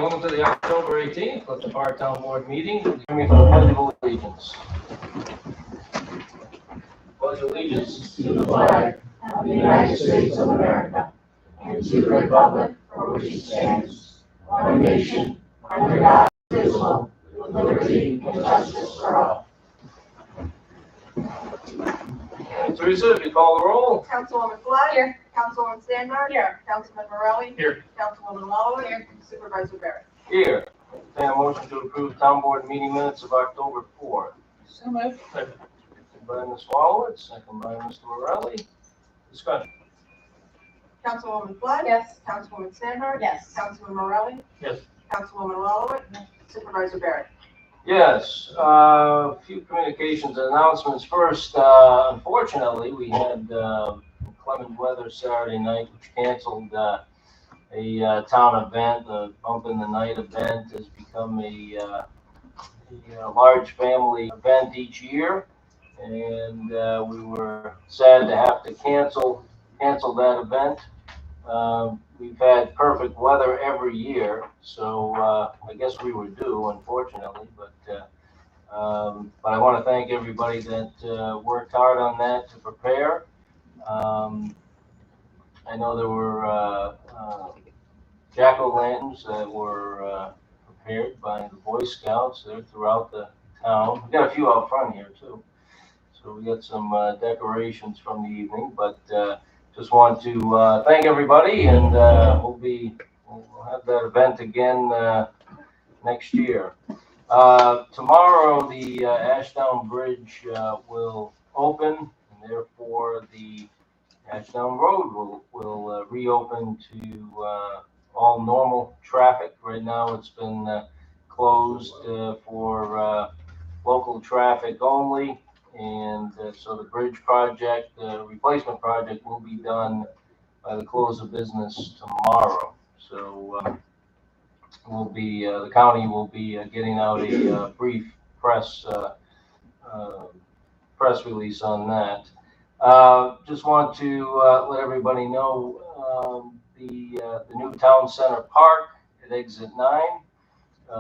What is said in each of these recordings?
welcome to the October 18th Clifton Park Town Board meeting. Join me for the Pledge of Allegiance. Pledge of Allegiance To the flag of the United States of America and to the republic for which it stands, one nation, under God, indivisible, with liberty and justice for all. Teresa, if you call the roll. Councilwoman Flood. Here. Councilwoman Sandberg. Here. Councilman Morelli. Here. Councilwoman Wallowitz. Here. Supervisor Barrett. Here. Entertain a motion to approve town board meeting minutes of October 4th. So moved. Second by Ms. Wallowitz, second by Mr. Morelli. Discussion. Councilwoman Flood. Yes. Councilwoman Sandberg. Yes. Councilman Morelli. Yes. Councilwoman Wallowitz. Supervisor Barrett. Yes, a few communications and announcements. First, unfortunately, we had inclement weather Saturday night, which canceled a town event. The Bump in the Night event has become a large family event each year, and we were sad to have to cancel that event. We've had perfect weather every year, so I guess we were due, unfortunately. But I want to thank everybody that worked hard on that to prepare. I know there were jack-o'-lanterns that were prepared by the Boy Scouts. They're throughout the town. We got a few out front here too, so we got some decorations from the evening. But just want to thank everybody, and we'll have that event again next year. Tomorrow, the Ashdown Bridge will open, and therefore the Ashdown Road will reopen to all normal traffic. Right now, it's been closed for local traffic only. And so the bridge project, the replacement project, will be done by the close of business tomorrow. So the county will be getting out a brief press release on that. Just want to let everybody know the new town center park at exit 9.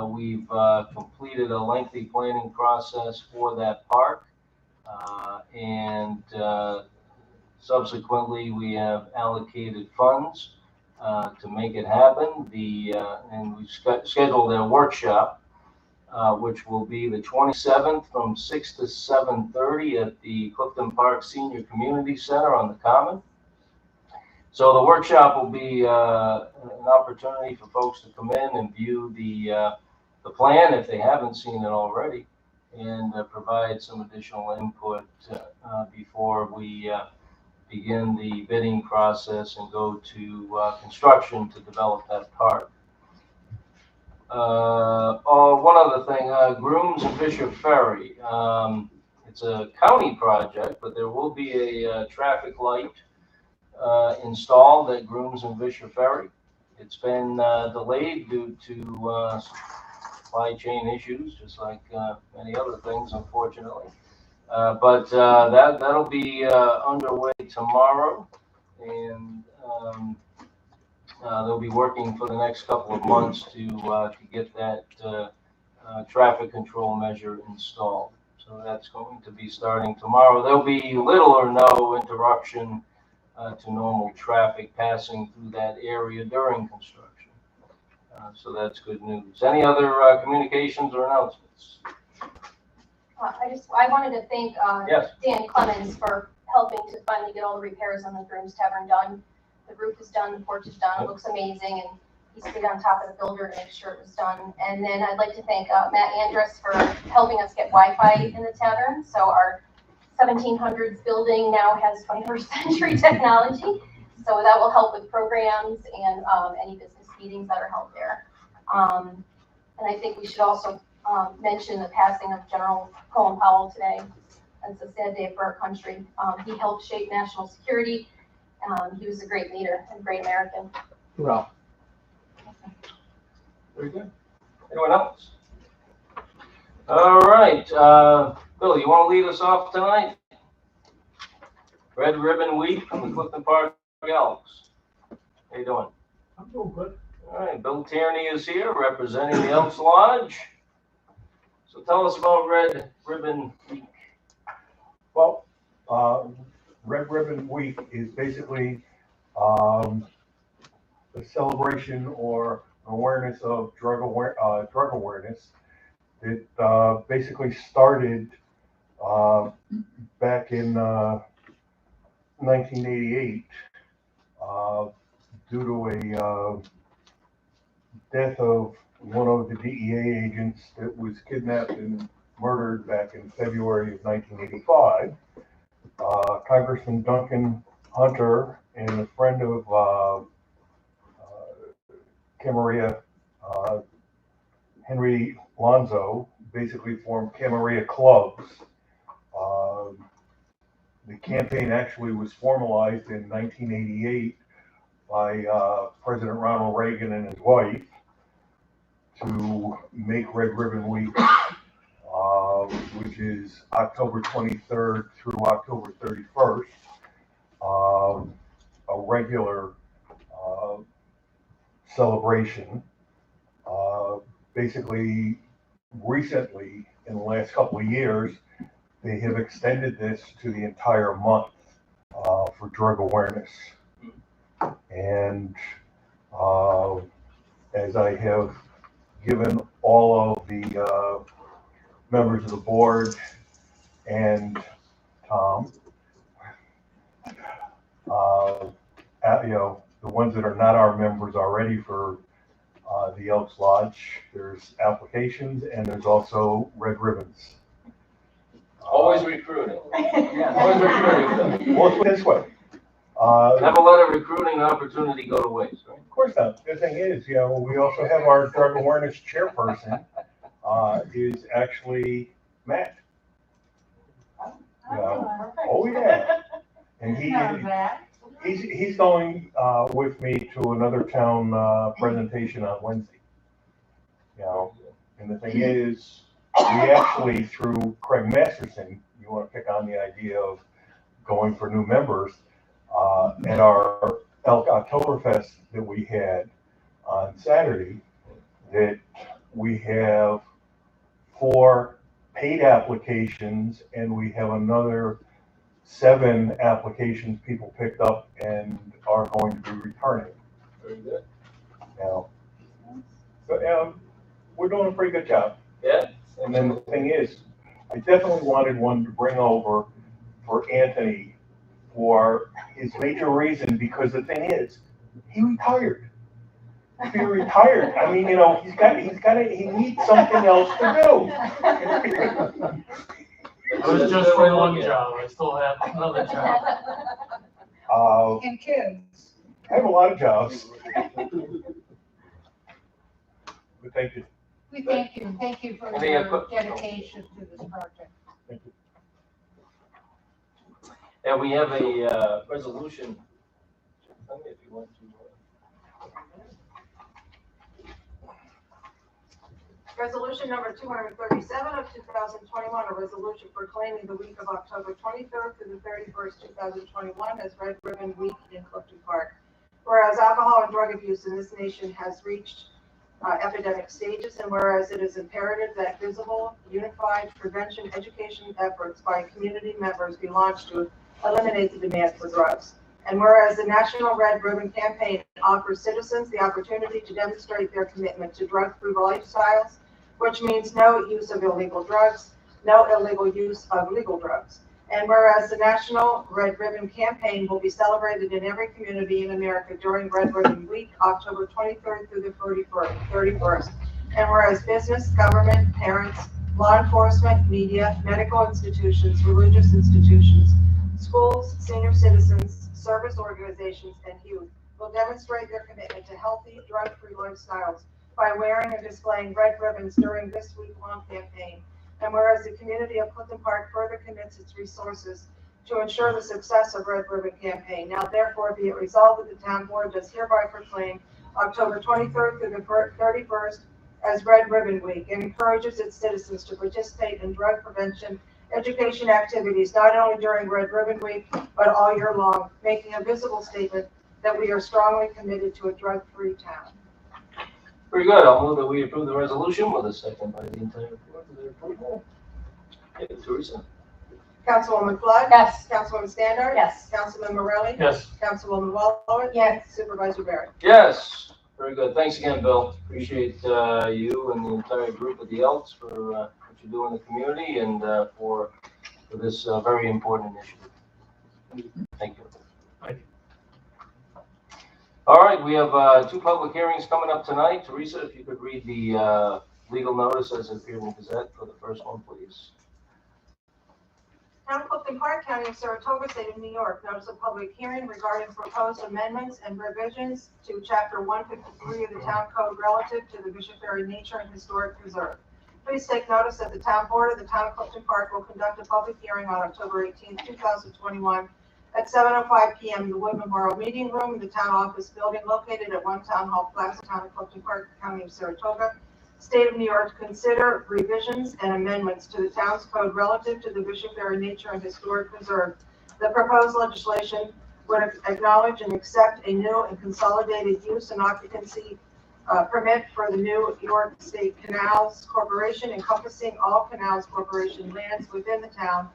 We've completed a lengthy planning process for that park. And subsequently, we have allocated funds to make it happen. And we've scheduled a workshop, which will be the 27th from 6 to 7:30 at the Clifton Park Senior Community Center on the Common. So the workshop will be an opportunity for folks to come in and view the plan if they haven't seen it already, and provide some additional input before we begin the bidding process and go to construction to develop that park. One other thing, Grooms and Fisher Ferry. It's a county project, but there will be a traffic light installed at Grooms and Fisher Ferry. It's been delayed due to supply chain issues, just like many other things, unfortunately. But that'll be underway tomorrow, and they'll be working for the next couple of months to get that traffic control measure installed. So that's going to be starting tomorrow. There'll be little or no interruption to normal traffic passing through that area during construction. So that's good news. Any other communications or announcements? I wanted to thank Yes. Dan Clemens for helping to finally get all the repairs on the Grooms Tavern done. The roof is done, the porch is done, it looks amazing, and he stayed on top of the builder to make sure it was done. And then I'd like to thank Matt Andrus for helping us get Wi-Fi in the tavern. So our 1700s building now has 21st century technology. So that will help with programs and any business meetings that are held there. And I think we should also mention the passing of General Colin Powell today. It's a sad day for our country. He helped shape national security. He was a great leader and great American. Well, very good. Anyone else? All right, Bill, you want to lead us off tonight? Red Ribbon Week from the Clifton Park Elks. How you doing? I'm doing good. All right, Bill Tierney is here representing the Elks Lodge. So tell us about Red Ribbon Week. Well, Red Ribbon Week is basically a celebration or awareness of drug awareness. It basically started back in 1988 due to a death of one of the DEA agents that was kidnapped and murdered back in February of 1985. Congressman Duncan Hunter and a friend of Camarillo, Henry Lonzo, basically formed Camarillo clubs. The campaign actually was formalized in 1988 by President Ronald Reagan and his wife to make Red Ribbon Week, which is October 23rd through October 31st, a regular celebration. Basically, recently, in the last couple of years, they have extended this to the entire month for drug awareness. And as I have given all of the members of the board and Tom, the ones that are not our members already for the Elks Lodge, there's applications and there's also red ribbons. Always recruiting. Always recruiting. Well, let's put it this way. Never let a recruiting opportunity go to waste, right? Of course not. The thing is, we also have our drug awareness chairperson is actually Matt. Oh yeah, and he's going with me to another town presentation on Wednesday. And the thing is, we actually, through Craig Masterson, you want to pick on the idea of going for new members, at our Elk Oktoberfest that we had on Saturday, that we have 4 paid applications and we have another 7 applications people picked up and are going to be returning. Very good. So we're doing a pretty good job. Yeah. And then the thing is, I definitely wanted one to bring over for Anthony for his major reason, because the thing is, he retired. If he retired, I mean, he needs something else to do. It was just for one job. I still have another job. And kids. I have a lot of jobs. But thank you. We thank you. Thank you for Any your dedication to this project. Thank you. And we have a resolution. If you want to. Resolution number 237 of 2021, a resolution proclaiming the week of October 23rd through the 31st, 2021 as Red Ribbon Week in Clifton Park. Whereas alcohol and drug abuse in this nation has reached epidemic stages, and whereas it is imperative that visible, unified prevention education efforts by community members be launched to eliminate the demand for drugs. And whereas the National Red Ribbon Campaign offers citizens the opportunity to demonstrate their commitment to drug-free lifestyles, which means no use of illegal drugs, no illegal use of legal drugs. And whereas the National Red Ribbon Campaign will be celebrated in every community in America during Red Ribbon Week, October 23rd through the 31st. And whereas business, government, parents, law enforcement, media, medical institutions, religious institutions, schools, senior citizens, service organizations, and youth will demonstrate their commitment to healthy, drug-free lifestyles by wearing and displaying red ribbons during this week-long campaign. And whereas the community of Clifton Park further commits its resources to ensure the success of Red Ribbon Campaign, now therefore be it resolved that the town board does hereby proclaim October 23rd through the 31st as Red Ribbon Week, and encourages its citizens to participate in drug prevention education activities not only during Red Ribbon Week, but all year long, making a visible statement that we are strongly committed to a drug-free town. Very good. I'll move that we approve the resolution with a second by the entire board for their approval. Okay, Teresa? Councilwoman Flood? Yes. Councilwoman Standard? Yes. Councilman Morelli? Yes. Councilwoman Wallowitz? Yes. Supervisor Barry? Yes. Very good. Thanks again, Bill. Appreciate you and the entire group of the Elks for what you do in the community and for this very important initiative. Thank you. Thank you. All right, we have two public hearings coming up tonight. Teresa, if you could read the legal notice as it appeared in the Gazette for the first one, please. Town of Clifton Park, County of Saratoga, State of New York, notice of public hearing regarding proposed amendments and revisions to Chapter 153 of the Town Code relative to the Bishop Ferry Nature and Historic Preserve. Please take notice that the Town Board of the Town of Clifton Park will conduct a public hearing on October 18, 2021 at 7:05 p.m. in the Woodman Borough Meeting Room in the Town Office Building located at 1 Town Hall Plaza, Town of Clifton Park, County of Saratoga, State of New York, to consider revisions and amendments to the town's code relative to the Bishop Ferry Nature and Historic Preserve. The proposed legislation would acknowledge and accept a new and consolidated use and occupancy permit for the New York State Canals Corporation encompassing all Canals Corporation lands within the town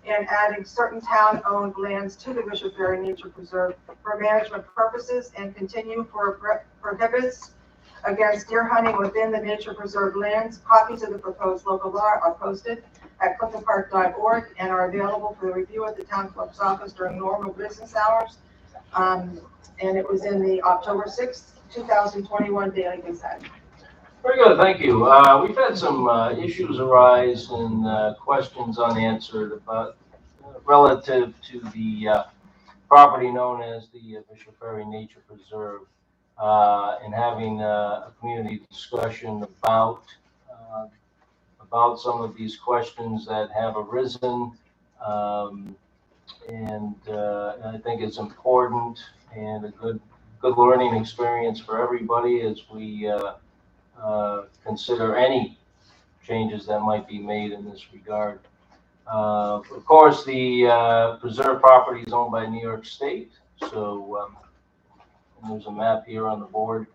and adding certain town-owned lands to the Bishop Ferry Nature Preserve for management purposes and continue for prohibits against deer hunting within the nature preserve lands. Copies of the proposed local law are posted at cliftonpark.org and are available for review at the town clerk's office during normal business hours. And it was in the October 6th, 2021 Daily Gazette. Very good, thank you. We've had some issues arise and questions unanswered about relative to the property known as the Bishop Ferry Nature Preserve. And having a community discussion about some of these questions that have arisen. And I think it's important and a good learning experience for everybody as we consider any changes that might be made in this regard. Of course, the preserve property is owned by New York State, so there's a map here on the board,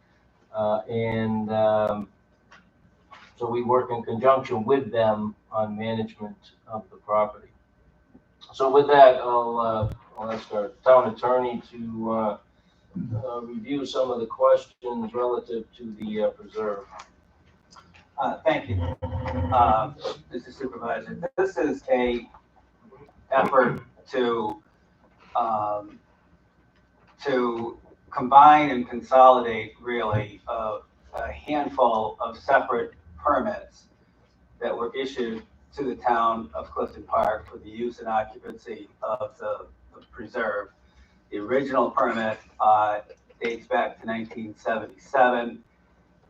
so we work in conjunction with them on management of the property. So with that, I'll ask our town attorney to review some of the questions relative to the preserve. Thank you, Mr. Supervisor. This is a effort to combine and consolidate really a handful of separate permits that were issued to the town of Clifton Park for the use and occupancy of the preserve. The original permit dates back to 1977,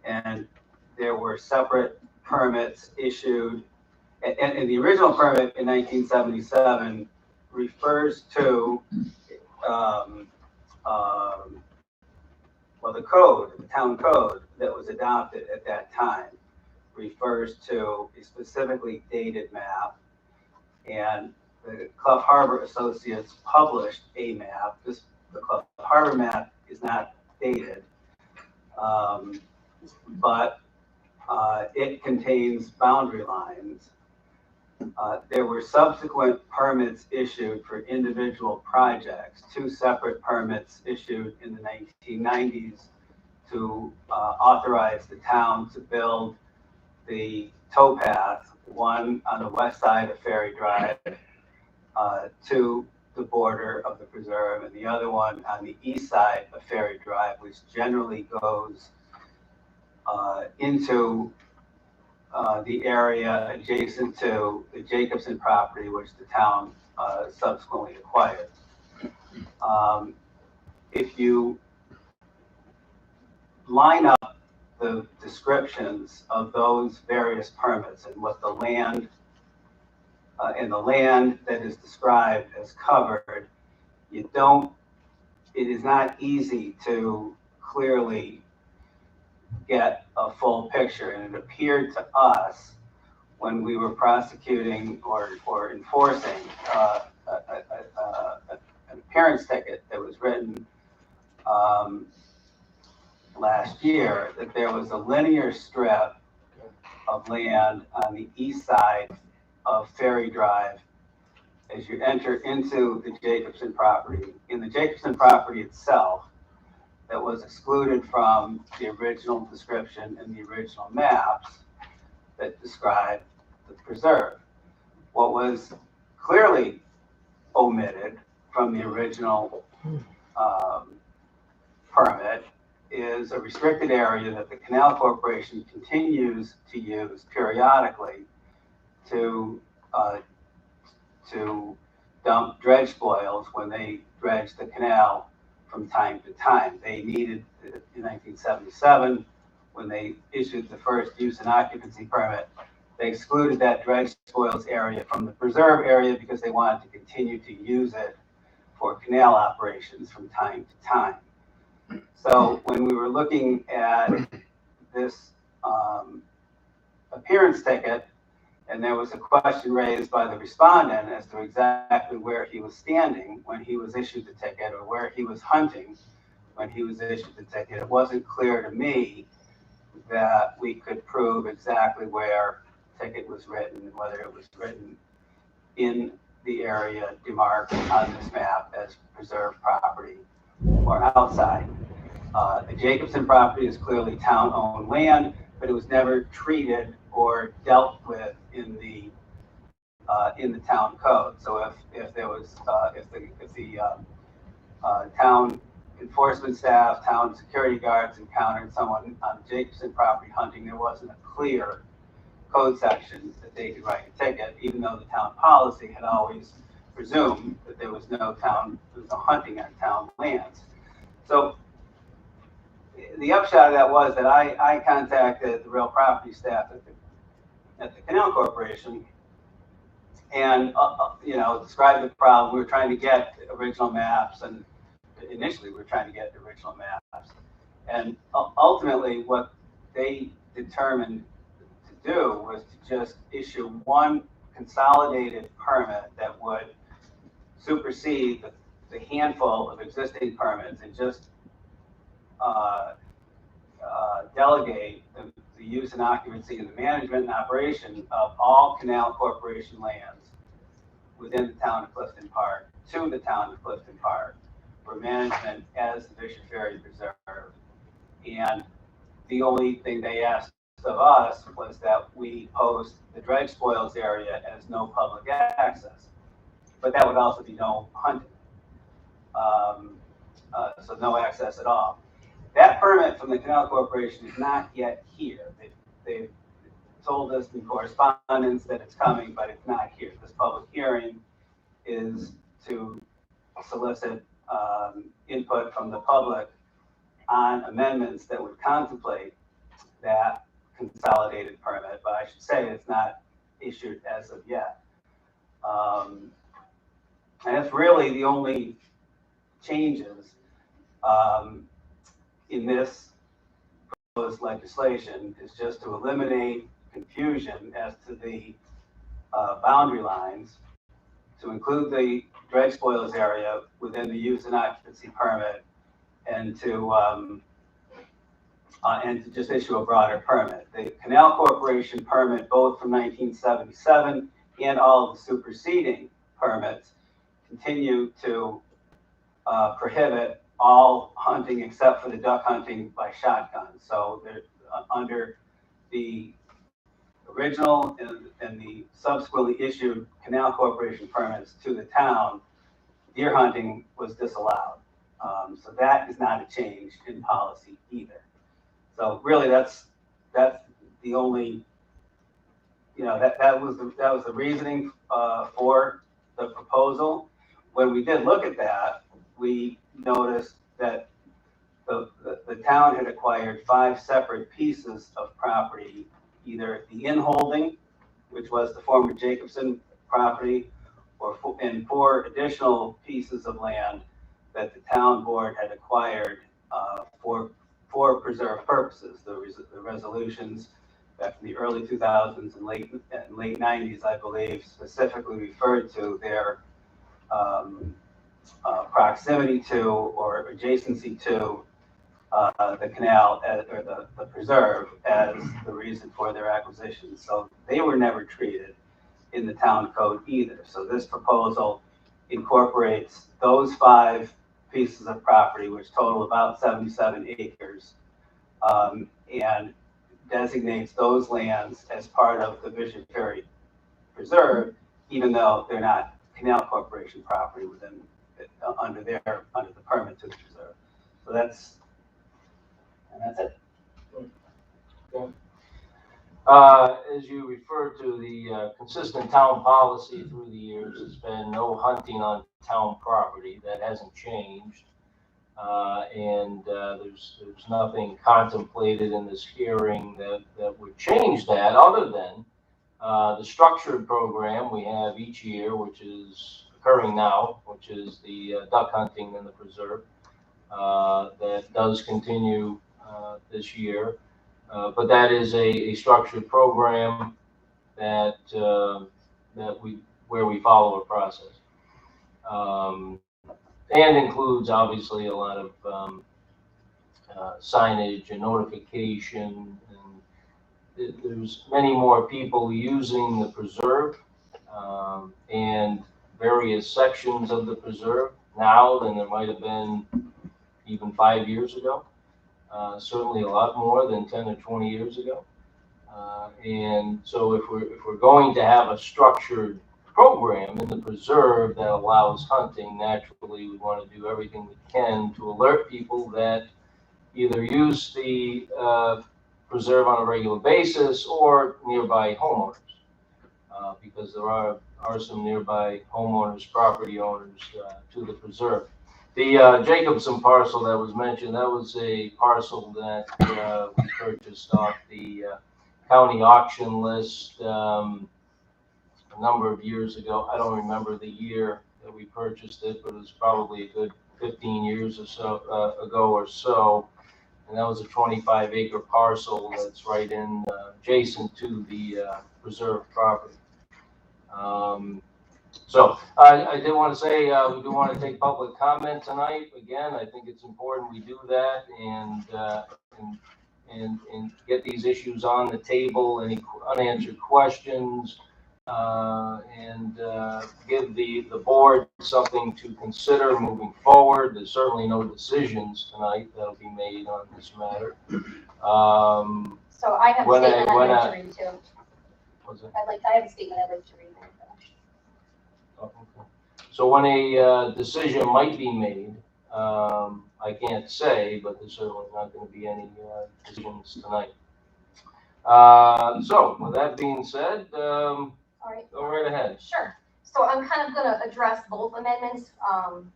and there were separate permits issued. And the original permit in 1977 refers to well, the code, the town code that was adopted at that time refers to a specifically dated map, and the Clough Harbor Associates published a map. The Clough Harbor map is not dated, but it contains boundary lines. There were subsequent permits issued for individual projects, two separate permits issued in the 1990s to authorize the town to build the towpath, one on the west side of Ferry Drive to the border of the preserve, and the other one on the east side of Ferry Drive, which generally goes into the area adjacent to the Jacobson property, which the town subsequently acquired. If you line up the descriptions of those various permits and what the land and the land that is described as covered, it is not easy to clearly get a full picture. And it appeared to us when we were prosecuting or enforcing an appearance ticket that was written last year that there was a linear strip of land on the east side of Ferry Drive as you enter into the Jacobson property. In the Jacobson property itself, that was excluded from the original description and the original maps that describe the preserve. What was clearly omitted from the original permit is a restricted area that the Canal Corporation continues to use periodically to dump dredge spoils when they dredge the canal from time to time. They needed, in 1977, when they issued the first use and occupancy permit, they excluded that dredge spoils area from the preserve area because they wanted to continue to use it for canal operations from time to time. So when we were looking at this appearance ticket, and there was a question raised by the respondent as to exactly where he was standing when he was issued the ticket, or where he was hunting when he was issued the ticket, it wasn't clear to me that we could prove exactly where the ticket was written, and whether it was written in the area demarked on this map as preserved property or outside. The Jacobson property is clearly town-owned land, but it was never treated or dealt with in the town code. So if there was if the town enforcement staff, town security guards encountered someone on Jacobson property hunting, there wasn't a clear code section that they could write a ticket, even though the town policy had always presumed that there was no hunting on town lands. So the upshot of that was that I contacted the real property staff at the Canal Corporation and described the problem. We were trying to get original maps, and initially we were trying to get the original maps, and ultimately what they determined to do was to just issue one consolidated permit that would supersede the handful of existing permits and just delegate the use and occupancy and the management and operation of all Canal Corporation lands within the town of Clifton Park to the town of Clifton Park for management as the Bishop Ferry Preserve. And the only thing they asked of us was that we post the dredge spoils area as no public access, but that would also be no hunting, so no access at all. That permit from the Canal Corporation is not yet here. They've told us in correspondence that it's coming, but it's not here. This public hearing is to solicit input from the public on amendments that would contemplate that consolidated permit, but I should say it's not issued as of yet. And that's really the only changes in this proposed legislation, is just to eliminate confusion as to the boundary lines, to include the dredge spoils area within the use and occupancy permit, and to just issue a broader permit. The Canal Corporation permit, both from 1977 and all of the superseding permits, continue to prohibit all hunting except for the duck hunting by shotgun. So under the original and the subsequently issued Canal Corporation permits to the town, deer hunting was disallowed. So that is not a change in policy either. So really, that's the only, that was the reasoning for the proposal. When we did look at that, we noticed that the town had acquired 5 separate pieces of property, either the in-holding, which was the former Jacobson property, and 4 additional pieces of land that the town board had acquired for preserve purposes. The resolutions back in the early 2000s and late 90s, I believe, specifically referred to their proximity to or adjacency to the canal or the preserve as the reason for their acquisition. So they were never treated in the town code either. So this proposal incorporates those 5 pieces of property, which total about 77 acres, and designates those lands as part of the Bishop Ferry Preserve, even though they're not Canal Corporation property within under the permit to the preserve. So that's it. As you refer to the consistent town policy through the years, has been no hunting on town property. That hasn't changed. There's nothing contemplated in this hearing that would change that, other than the structured program we have each year, which is occurring now, which is the duck hunting in the preserve. That does continue this year. But that is a structured program that where we follow a process, and includes obviously a lot of signage and notification. And there's many more people using the preserve and various sections of the preserve now than there might have been even 5 years ago. Certainly a lot more than 10 or 20 years ago. And so if we're going to have a structured program in the preserve that allows hunting, naturally we want to do everything we can to alert people that either use the preserve on a regular basis or nearby homeowners, because there are some nearby homeowners, property owners to the preserve. The Jacobson parcel that was mentioned, that was a parcel that we purchased off the county auction list a number of years ago. I don't remember the year that we purchased it, but it was probably a good 15 years or so ago or so. And that was a 25-acre parcel that's right in adjacent to the preserve property. So I did want to say we do want to take public comment tonight. Again, I think it's important we do that and get these issues on the table, any unanswered questions, and give the board something to consider moving forward. There's certainly no decisions tonight that'll be made on this matter. So I have a statement I'd like to read too. What's that? I have a statement I'd like to read. Okay. So when a decision might be made, I can't say, but there's certainly not going to be any decisions tonight. So with that being said, All right. go right ahead. Sure. So I'm kind of going to address both amendments,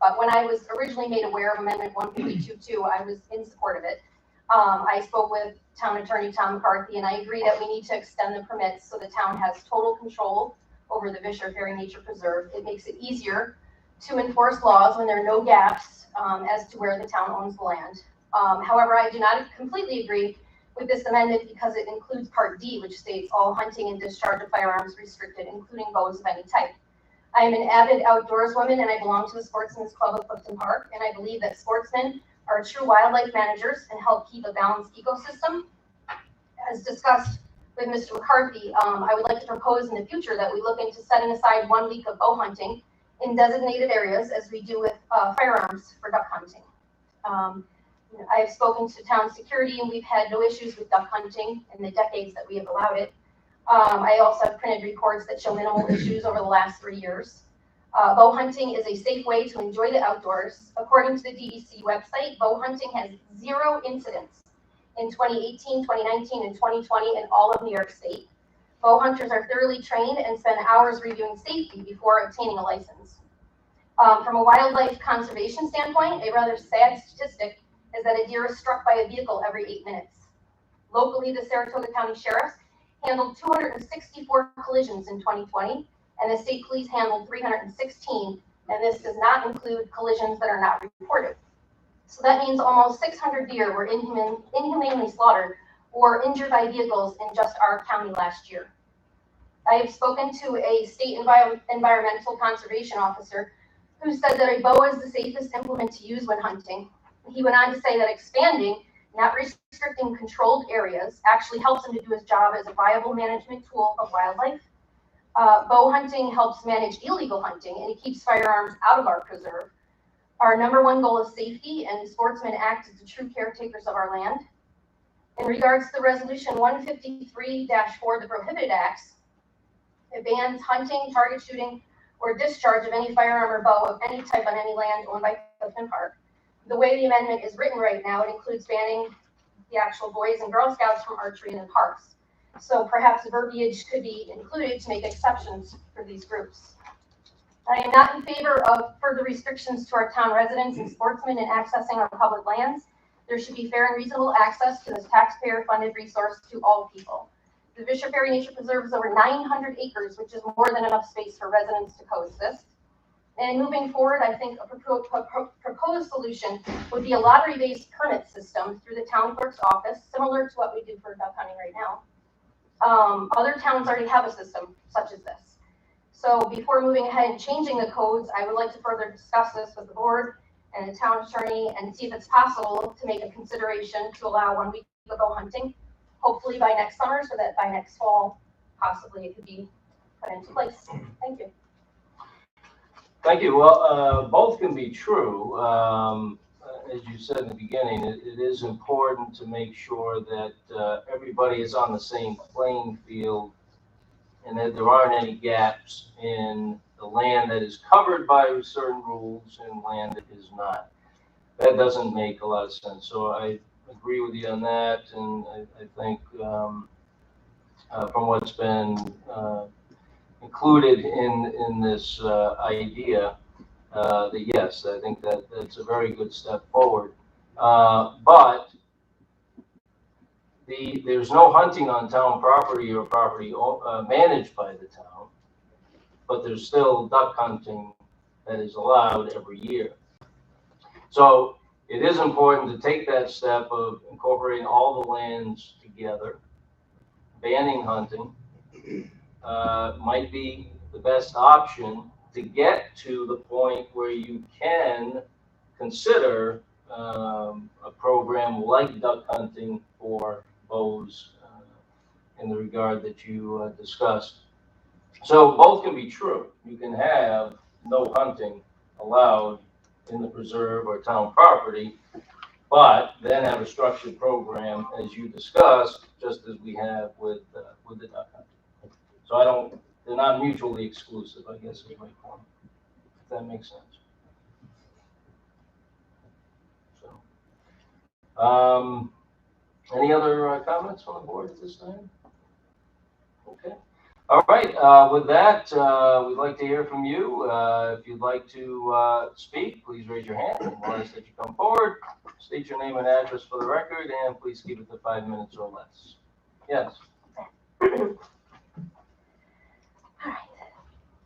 but when I was originally made aware of Amendment 1.22, I was in support of it. I spoke with Town Attorney Tom McCarthy, and I agree that we need to extend the permits so the town has total control over the Vischer Ferry Nature Preserve. It makes it easier to enforce laws when there are no gaps as to where the town owns the land. However, I do not completely agree with this amendment because it includes Part D, which states all hunting and discharge of firearms restricted, including bows of any type. I am an avid outdoors woman and I belong to the Sportsman's Club of Clifton Park, and I believe that sportsmen are true wildlife managers and help keep a balanced ecosystem. As discussed with Mr. McCarthy, I would like to propose in the future that we look into setting aside 1 week of bow hunting in designated areas as we do with firearms for duck hunting. I have spoken to town security and we've had no issues with duck hunting in the decades that we have allowed it. I also have printed reports that show minimal issues over the last 3 years. Bow hunting is a safe way to enjoy the outdoors. According to the DEC website, bow hunting has 0 incidents in 2018, 2019, and 2020 in all of New York State. Bow hunters are thoroughly trained and spend hours reviewing safety before obtaining a license. From a wildlife conservation standpoint, a rather sad statistic is that a deer is struck by a vehicle every 8 minutes. Locally, the Saratoga County Sheriff's handled 264 collisions in 2020, and the state police handled 316, and this does not include collisions that are not reported. So that means almost 600 deer were inhumanely slaughtered or injured by vehicles in just our county last year. I have spoken to a state environmental conservation officer who said that a bow is the safest implement to use when hunting. He went on to say that expanding, not restricting controlled areas, actually helps him to do his job as a viable management tool of wildlife. Bow hunting helps manage illegal hunting, and it keeps firearms out of our preserve. Our number one goal is safety, and sportsmen act as the true caretakers of our land. In regards to the resolution 153-4, the prohibited acts, it bans hunting, target shooting, or discharge of any firearm or bow of any type on any land owned by Clifton Park. The way the amendment is written right now, it includes banning the actual Boys and Girl Scouts from archery in parks. So perhaps verbiage could be included to make exceptions for these groups. I am not in favor of further restrictions to our town residents and sportsmen in accessing our public lands. There should be fair and reasonable access to this taxpayer-funded resource to all people. The Bishop Ferry Nature Preserve is over 900 acres, which is more than enough space for residents to coexist. And moving forward, I think a proposed solution would be a lottery-based permit system through the town clerk's office, similar to what we do for duck hunting right now. Other towns already have a system such as this. So before moving ahead and changing the codes, I would like to further discuss this with the board and the town attorney and see if it's possible to make a consideration to allow 1 week of bow hunting, hopefully by next summer, so that by next fall, possibly it could be put into place. Thank you. Thank you. Well, both can be true. As you said in the beginning, it is important to make sure that everybody is on the same playing field and that there aren't any gaps in the land that is covered by certain rules and land that is not. That doesn't make a lot of sense. So I agree with you on that, and I think from what's been included in this idea, that yes, I think that that's a very good step forward. But there's no hunting on town property or property managed by the town, but there's still duck hunting that is allowed every year. So it is important to take that step of incorporating all the lands together. Banning hunting might be the best option to get to the point where you can consider a program like duck hunting for bows in the regard that you discussed. So both can be true. You can have no hunting allowed in the preserve or town property, but then have a structured program, as you discussed, just as we have with the duck hunting. So they're not mutually exclusive, I guess is my point, if that makes sense. So, any other comments from the board at this time? Okay. All right. With that, we'd like to hear from you. If you'd like to speak, please raise your hand and we'll ask that you come forward. State your name and address for the record, and please keep it to 5 minutes or less. Yes.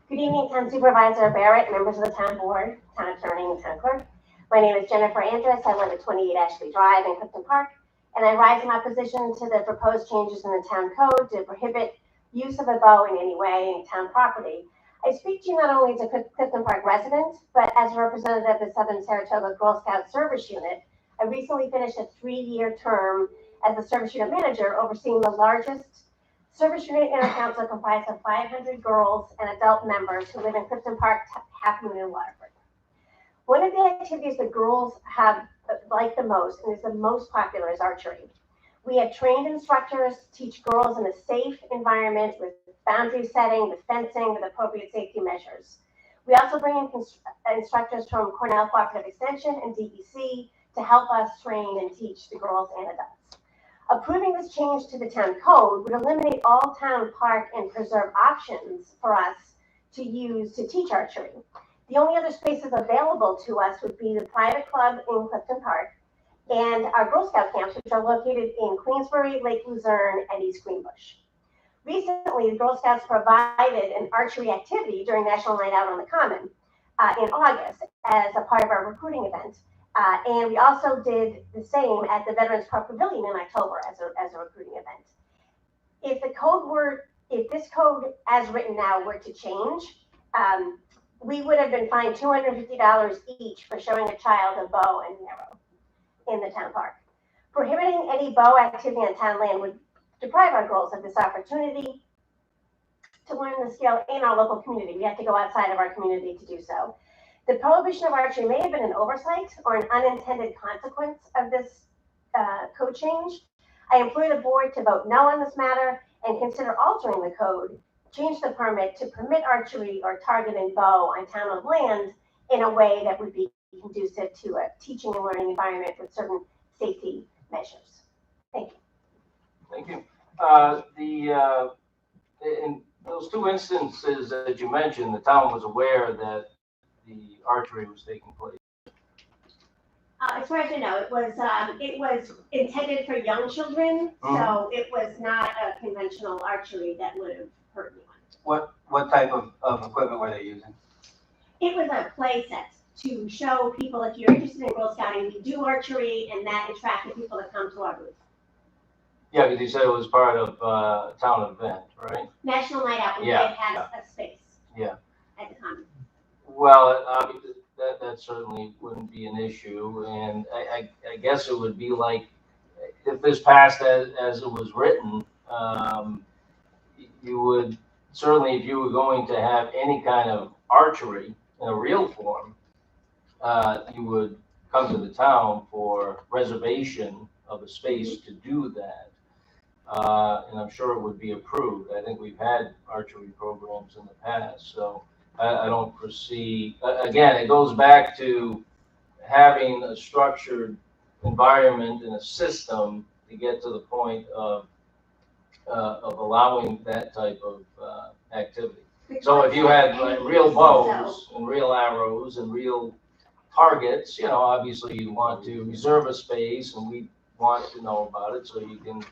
Good evening, Town Supervisor Barrett, members of the Town Board, Town Attorney, and Town Clerk. My name is Jennifer Andrus. I live at 28 Ashley Drive in Clifton Park, and I rise in opposition to the proposed changes in the Town Code to prohibit use of a bow in any way in town property. I speak to you not only as a Clifton Park resident, but as a representative of the Southern Saratoga Girl Scout Service Unit. I recently finished a 3-year term as the Service Unit Manager, overseeing the largest service unit in our council, comprised of 500 girls and adult members who live in Clifton Park, Half Moon, and Waterford. One of the activities the girls have liked the most and is the most popular is archery. We have trained instructors teach girls in a safe environment with boundary setting, with fencing, with appropriate safety measures. We also bring in instructors from Cornell Cooperative Extension and DEC to help us train and teach the girls and adults. Approving this change to the town code would eliminate all town park and preserve options for us to use to teach archery. The only other spaces available to us would be the private club in Clifton Park and our Girl Scout camps, which are located in Queensbury, Lake Luzerne, and East Greenbush. Recently, the Girl Scouts provided an archery activity during National Night Out on the Common in August as a part of our recruiting event. And we also did the same at the Veterans Park Pavilion in October as a recruiting event. If this code as written now were to change, we would have been fined $250 each for showing a child a bow and arrow. in the town park. Prohibiting any bow activity on town land would deprive our girls of this opportunity to learn the skill in our local community. We have to go outside of our community to do so. The prohibition of archery may have been an oversight or an unintended consequence of this code change. I implore the board to vote no on this matter and consider altering the code, change the permit to permit archery or targeting bow on town-owned land in a way that would be conducive to a teaching and learning environment with certain safety measures. Thank you. Thank you. In those two instances that you mentioned, the town was aware that the archery was taking place. As far as I know, it was intended for young children, so it was not a conventional archery that would have hurt anyone. What type of equipment were they using? It was a play set to show people, if you're interested in Girl Scouting, we do archery, and that attracted people to come to our booth. Yeah, because you said it was part of a town event, right? National Night Out, and Yeah, it has a space. Yeah. At the time. Well, that certainly wouldn't be an issue, and I guess it would be like, if this passed as it was written, you would, certainly if you were going to have any kind of archery in a real form, you would come to the town for reservation of a space to do that. And I'm sure it would be approved. I think we've had archery programs in the past, so I don't foresee, again, it goes back to having a structured environment and a system to get to the point of allowing that type of activity. So if you had like real bows and real arrows and real targets, obviously you want to reserve a space, and we want to know about it so you can,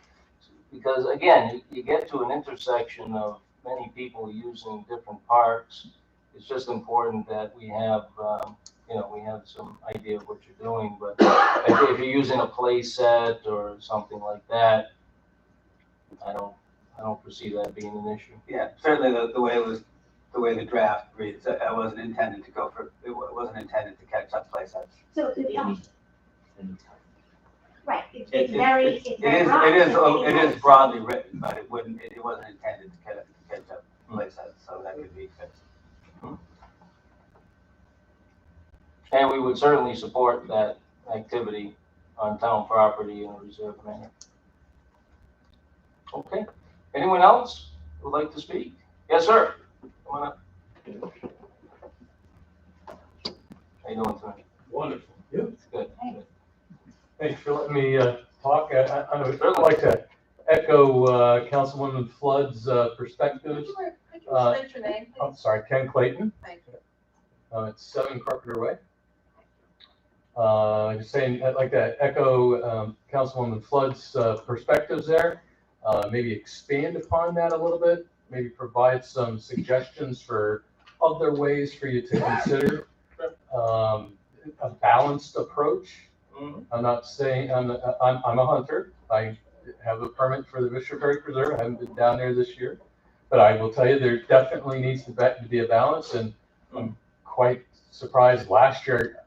because again, you get to an intersection of many people using different parks. It's just important that we have, we have some idea of what you're doing. But if you're using a play set or something like that, I don't foresee that being an issue. Yeah, certainly the way the draft reads, it wasn't intended to catch up play sets. So it could be optional. Right, it's It very broad. It is broadly written, but it wasn't intended to catch up play sets, so that could be fixed. And we would certainly support that activity on town property in a reserved manner. Okay, anyone else who would like to speak? Yes, sir. Come on up. How you doing tonight? Wonderful. You? Good. Thanks for letting me talk. I'd like to echo Councilwoman Flood's perspectives. Could you state your name, please? I'm sorry, Ken Clayton. Thank you. It's 7 Carpenter Way. Just saying, I'd like to echo Councilwoman Flood's perspectives there. Maybe expand upon that a little bit. Maybe provide some suggestions for other ways for you to consider a balanced approach. I'm not saying I'm a hunter. I have a permit for the Bishop Ferry Preserve. I haven't been down there this year, but I will tell you there definitely needs to be a balance. And I'm quite surprised. Last year,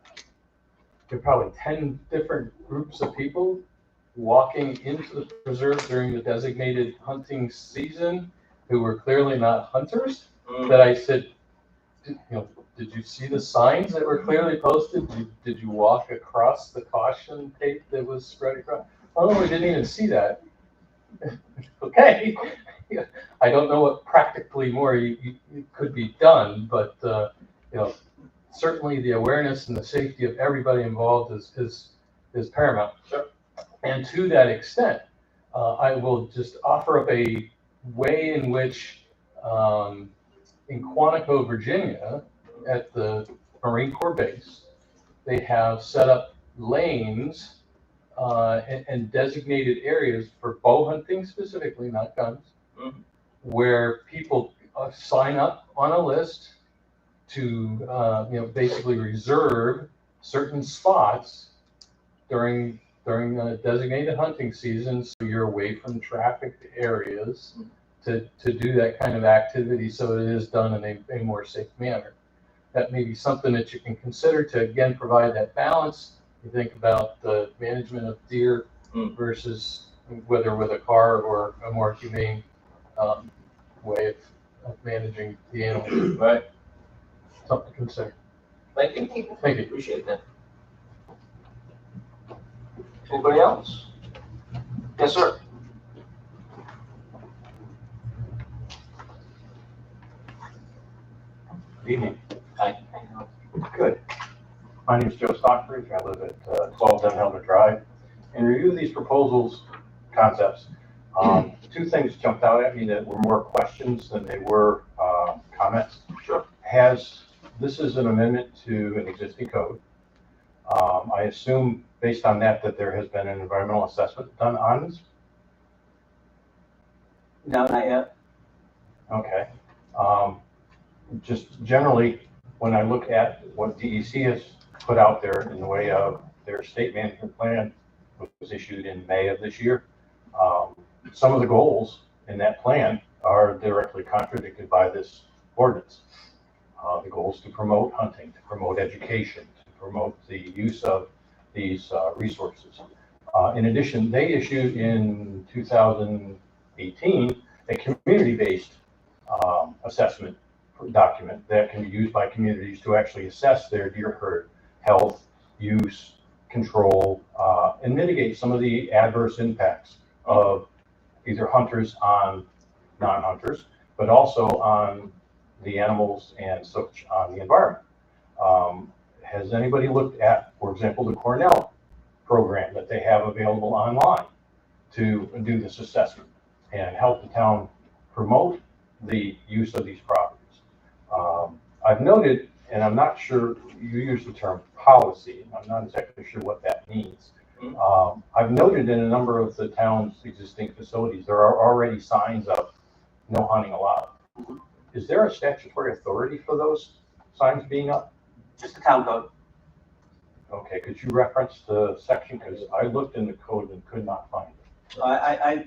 there were probably 10 different groups of people walking into the preserve during the designated hunting season who were clearly not hunters. That I said, did you see the signs that were clearly posted? Did you walk across the caution tape that was spread across? Oh, we didn't even see that. Okay. I don't know what practically more you could be done, but certainly the awareness and the safety of everybody involved is paramount. Sure. And to that extent, I will just offer up a way in which in Quantico, Virginia, at the Marine Corps base, they have set up lanes and designated areas for bow hunting specifically, not guns, where people sign up on a list to basically reserve certain spots during designated hunting season, so you're away from trafficked areas to do that kind of activity, so it is done in a more safe manner. That may be something that you can consider to again provide that balance. you think about the management of deer Mm. versus whether with a car or a more humane way of managing the animals. Right. Something to consider. Thank you. Thank you. Appreciate that. Anybody else? Yes, sir. Good evening. Hi. Good. My name is Joe Stockbridge. I live at 12 Dunhelmet Drive. In review of these proposals, concepts, two things jumped out at me that were more questions than they were comments. Sure. This is an amendment to an existing code. I assume based on that there has been an environmental assessment done on this? No, not yet. Okay. Just generally, when I look at what DEC has put out there in the way of their state management plan, which was issued in May of this year, some of the goals in that plan are directly contradicted by this ordinance. The goals to promote hunting, to promote education, to promote the use of these resources. In addition, they issued in 2018 a community-based assessment document that can be used by communities to actually assess their deer herd health, use, control, and mitigate some of the adverse impacts of either hunters on non-hunters, but also on the animals and such on the environment. Has anybody looked at, for example, the Cornell program that they have available online to do this assessment and help the town promote the use of these properties? I've noted, and I'm not sure, you use the term policy, and I'm not exactly sure what that means. I've noted in a number of the town's existing facilities, there are already signs of no hunting allowed. Is there a statutory authority for those signs being up? Just the town code. Okay, could you reference the section? Because I looked in the code and could not find it.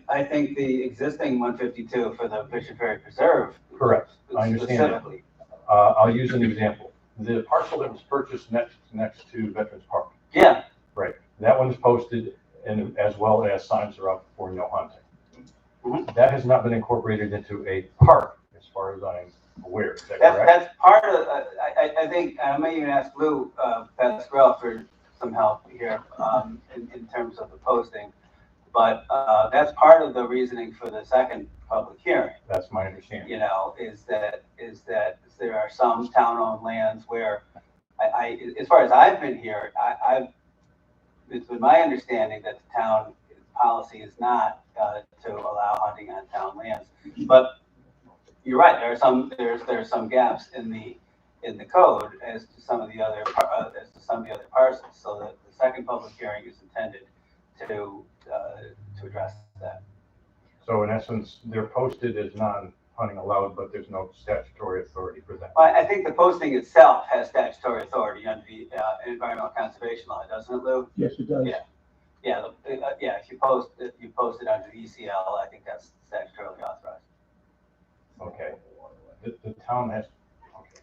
I think the existing 152 for the Bishop Ferry Preserve. Correct, I understand that. Specifically. I'll use an example. The parcel that was purchased next to Veterans Park. Yeah, Right, that one's posted and as well as signs are up for no hunting. That has not been incorporated into a park as far as I'm aware, is that correct? that's part of, I think, I may even ask Lou Pasquale for some help here in terms of the posting. But that's part of the reasoning for the second public hearing. That's my understanding. You know, is that there are some town-owned lands where as far as I've been here, it's been my understanding that the town policy is not to allow hunting on town lands. But you're right, there are some gaps in the code as to some of the other parcels. So that the second public hearing is intended to address that. So in essence, they're posted as non-hunting allowed, but there's no statutory authority for that. I think the posting itself has statutory authority under the environmental conservation law, doesn't it, Lou? Yes, it does. Yeah. If you post it under the ECL, I think that's statutorily authorized. Okay. The town has, okay.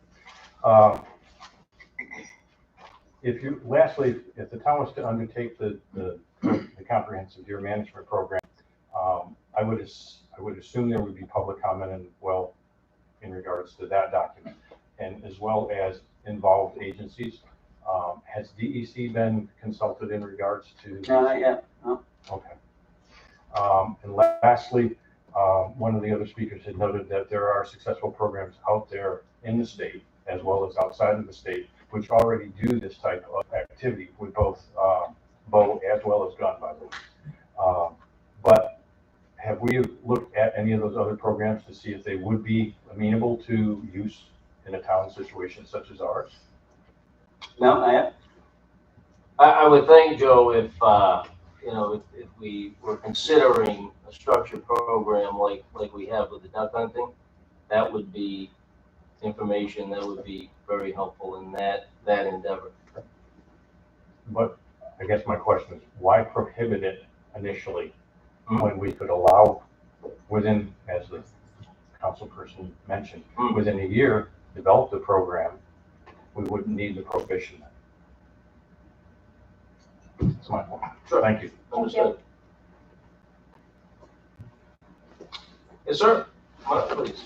Lastly, if the town was to undertake the comprehensive deer management program, I would assume there would be public comment in regards to that document, and as well as involved agencies. Has DEC been consulted in regards to? No, not yet. No. Okay. And lastly, one of the other speakers had noted that there are successful programs out there in the state as well as outside of the state which already do this type of activity with both bow as well as gun, by the way. But have we looked at any of those other programs to see if they would be amenable to use in a town situation such as ours? No, not yet. I would think, Joe, if we were considering a structured program like we have with the duck hunting, that would be information that would be very helpful in that endeavor. But I guess my question is, why prohibit it initially when we could allow within, as the council person mentioned, within a year, develop the program, we wouldn't need the prohibition. That's my point. Sure. Thank you. Understood. Yes, sir. Come on, please.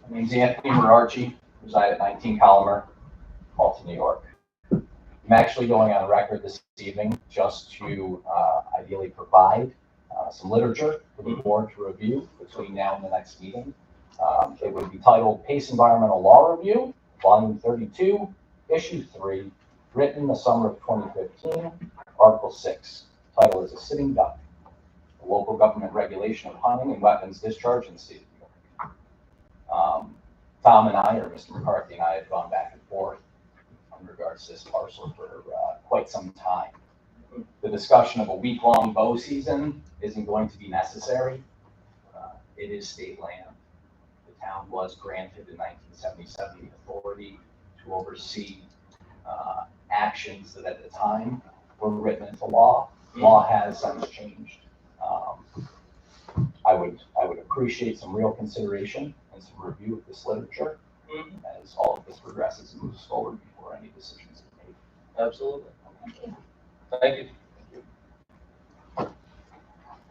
My name's Anthony Mararchi, reside at 19 Colomer, Malta, New York. I'm actually going on record this evening just to ideally provide some literature for the board to review between now and the next meeting. It would be titled Pace Environmental Law Review, Volume 32, Issue 3, written in the summer of 2015, Article 6. Title is A Sitting Duck, the local government regulation of hunting and weapons discharge in the state of New York. Tom and I, or Mr. McCarthy and I, have gone back and forth in regards to this parcel for quite some time. The discussion of a week-long bow season isn't going to be necessary. It is state land. The town was granted in 1977 the authority to oversee actions that at the time were written into law. Law has since changed. I would appreciate some real consideration and some review of this literature as all of this progresses and moves forward before any decisions are made. Absolutely. Thank you.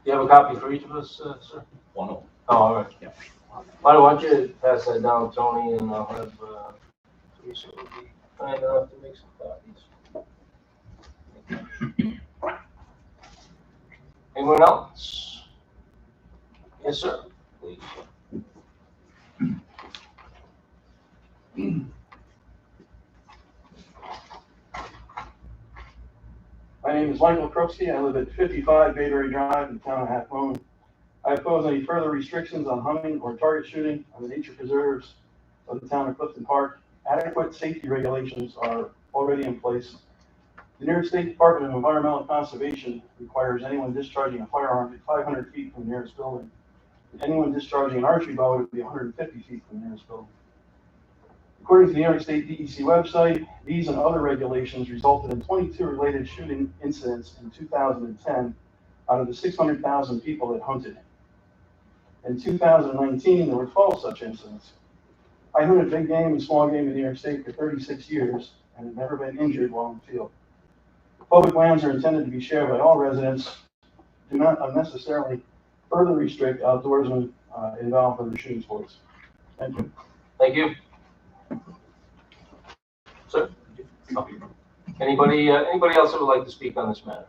You have a copy for each of us, sir? One of them. Oh, all right. Yeah. Why don't you pass that down, Tony, and I'll have Teresa will be kind enough to make some copies. Anyone else? Yes, sir. Please. My name is Michael Krupski. I live at 55 Bayberry Drive in the town of Half Moon. I oppose any further restrictions on hunting or target shooting on the nature preserves of the town of Clifton Park. Adequate safety regulations are already in place. The New York State Department of Environmental Conservation requires anyone discharging a firearm to be 500 feet from the nearest building. And anyone discharging an archery bow would be 150 feet from the nearest building. According to the New York State DEC website, these and other regulations resulted in 22 related shooting incidents in 2010 out of the 600,000 people that hunted. In 2019, there were 12 such incidents. I hunted big game and small game in New York State for 36 years and have never been injured while in the field. Public lands are intended to be shared by all residents. Do not unnecessarily further restrict outdoorsmen involved in the shooting sports. Thank you. Thank you. Sir? Anybody else that would like to speak on this matter?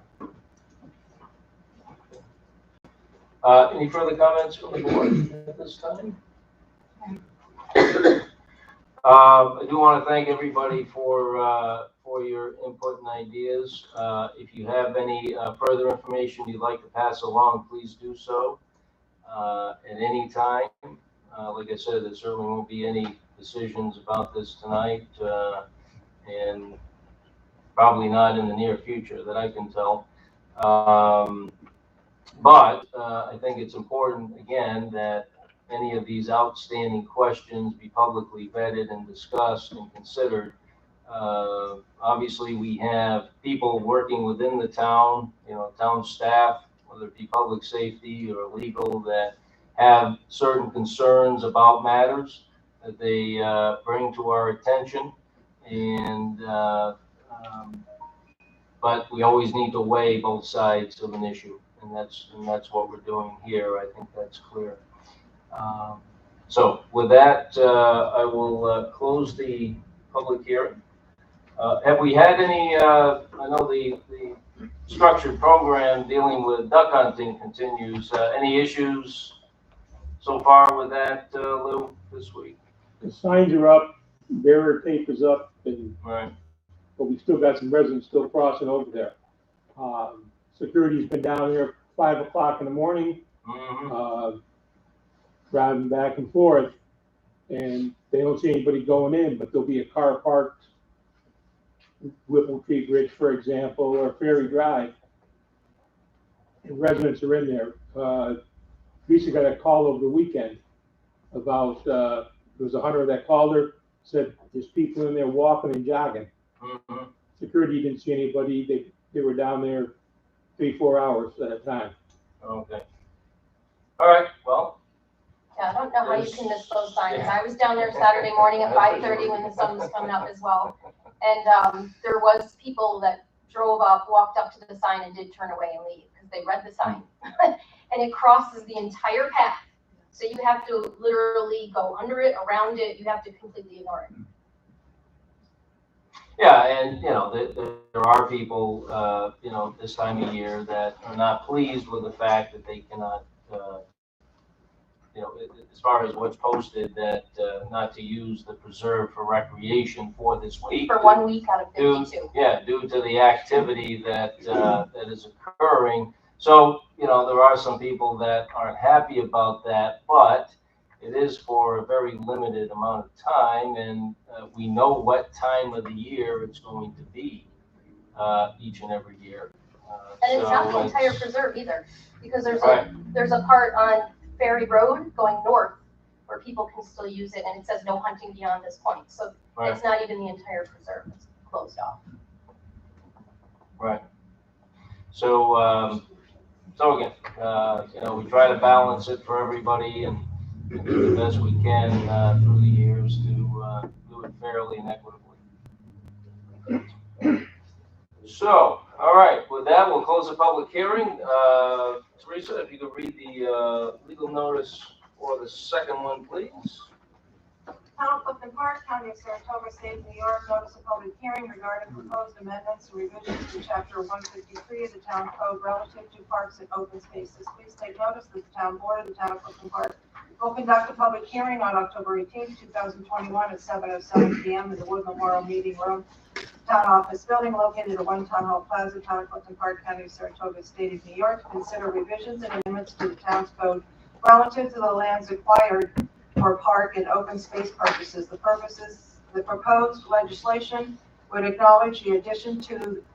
Any further comments from the board at this time? I do want to thank everybody for your input and ideas. If you have any further information you'd like to pass along, please do so at any time. Like I said, there certainly won't be any decisions about this tonight, and probably not in the near future that I can tell. But I think it's important, again, that any of these outstanding questions be publicly vetted and discussed and considered. Obviously, we have people working within the town, town staff, whether it be public safety or legal, that have certain concerns about matters that they bring to our attention. And but we always need to weigh both sides of an issue, and that's what we're doing here. I think that's clear. So with that, I will close the public hearing. Have we had any, I know the structured program dealing with duck hunting continues. Any issues so far with that, Lou, this week? The signs are up, barrier tape is up, Right. but we still got some residents still crossing over there. Security's been down there 5 o'clock in the morning, driving back and forth, and they don't see anybody going in, but there'll be a car parked Whipple Creek Ridge, for example, or Ferry Drive, and residents are in there. Lisa got a call over the weekend about, there was a hunter that called her, said there's people in there walking and jogging. Security didn't see anybody. They were down there 3-4 hours at a time. Okay. All right. Well, Yeah, I don't know how you can miss those signs. I was down there Saturday morning at 5:30 when the sun was coming up as well. And there was people that drove up, walked up to the sign and did turn away and leave because they read the sign. And it crosses the entire path. So you have to literally go under it, around it. You have to completely ignore it. Yeah, and, there are people, this time of year that are not pleased with the fact that they cannot, as far as what's posted, that not to use the preserve for recreation for this week. For 1 week out of 52. Due to the activity that is occurring. So, there are some people that aren't happy about that, but it is for a very limited amount of time, and we know what time of the year it's going to be each and every year. And it's not the entire preserve either, because there's Right. there's a part on Ferry Road going north where people can still use it, and it says no hunting beyond this point. So Right. it's not even the entire preserve; it's closed off. Right. So, again, we try to balance it for everybody and do the best we can through the years to do it fairly and equitably. So, all right, with that, we'll close the public hearing. Teresa, if you could read the legal notice for the second one, please. Town of Clifton Park, County of Saratoga, State of New York, notice of public hearing regarding proposed amendments and revisions to Chapter 153 of the Town Code relative to parks and open spaces. Please take notice that the Town Board of the Town of Clifton Park will conduct a public hearing on October 18, 2021 at 7:07 p.m. in the Wood Memorial Meeting Room, Town Office Building located at 1 Town Hall Plaza, Town of Clifton Park, County of Saratoga, State of New York, to consider revisions and amendments to the Town's Code relative to the lands acquired for park and open space purposes. The proposed legislation would acknowledge the addition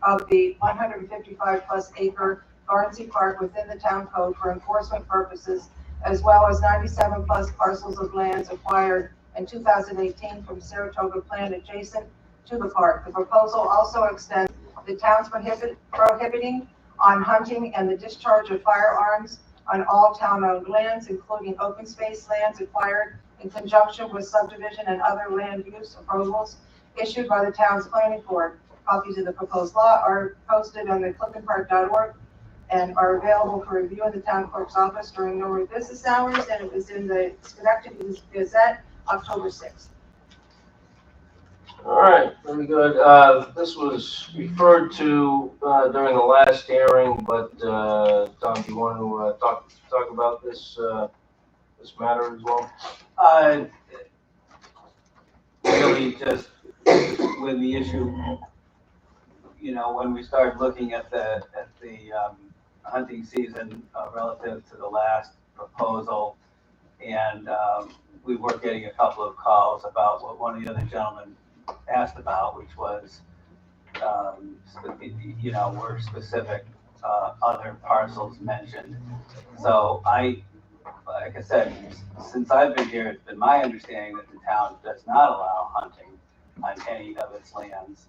of the 155 plus acre Garnsey Park within the town code for enforcement purposes, as well as 97 plus parcels of lands acquired in 2018 from Saratoga Plan adjacent to the park. The proposal also extends the town's prohibiting on hunting and the discharge of firearms on all town-owned lands, including open space lands acquired in conjunction with subdivision and other land use approvals issued by the town's planning board. Copies of the proposed law are posted on the cliftonpark.org and are available for review in the town clerk's office during normal business hours, and it was in the Schenectady Gazette, October 6th. All right, very good. This was referred to during the last hearing, but Tom, do you want to talk about this this matter as well? Really just with the issue, when we started looking at the hunting season relative to the last proposal, and we were getting a couple of calls about what one of the other gentlemen asked about, which was, were specific other parcels mentioned. So like I said, since I've been here, it's been my understanding that the town does not allow hunting on any of its lands.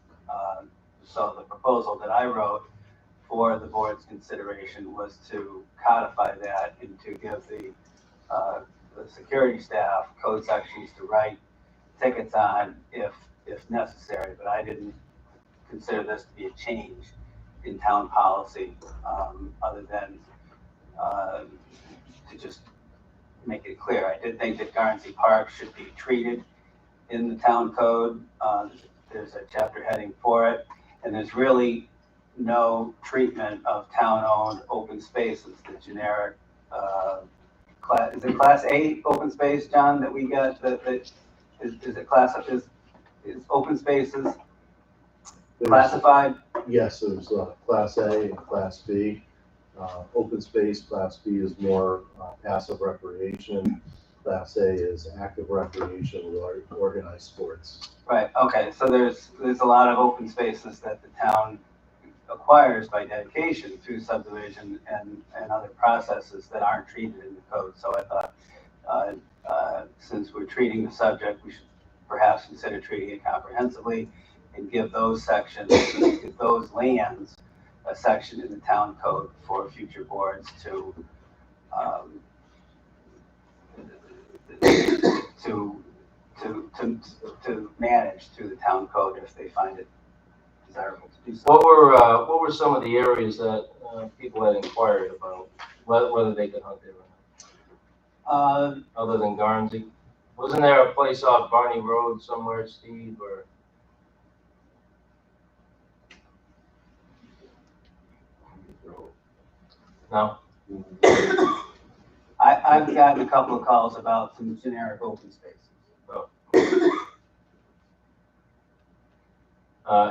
So the proposal that I wrote for the board's consideration was to codify that and to give the security staff code sections to write tickets on if necessary, but I didn't consider this to be a change in town policy, other than to just make it clear. I did think that Garnsey Park should be treated in the town code. There's a chapter heading for it, and there's really no treatment of town-owned open spaces. The generic is it Class A open space, John, that we get? Is it class? Is open spaces classified? Yes, there's Class A and Class B. Open space, Class B is more passive recreation. Class A is active recreation with organized sports. Right, okay, so there's a lot of open spaces that the town acquires by dedication through subdivision and other processes that aren't treated in the code. So I thought, since we're treating the subject, we should perhaps consider treating it comprehensively and give those sections, those lands, a section in the town code for future boards to to manage through the town code if they find it desirable to do so. What were some of the areas that people had inquired about, whether they could hunt there or not? Other than Garnsey? Wasn't there a place off Barney Road somewhere, Steve, or? No? I've gotten a couple of calls about some generic open spaces.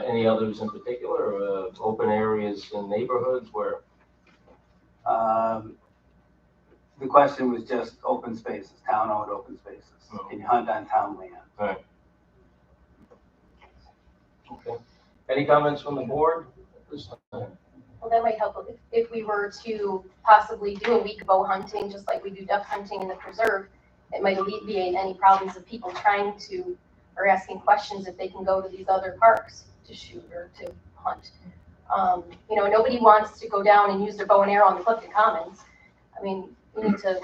Any others in particular, open areas in neighborhoods where? The question was just open spaces, town-owned open spaces. Oh. Can you hunt on town land? Right. Okay. Any comments from the board at this time? Well, that might help if we were to possibly do a week of bow hunting, just like we do duck hunting in the preserve. It might alleviate any problems of people trying to, or asking questions if they can go to these other parks to shoot or to hunt. You know, nobody wants to go down and use their bow and arrow on the Clifton Commons. I mean, we need to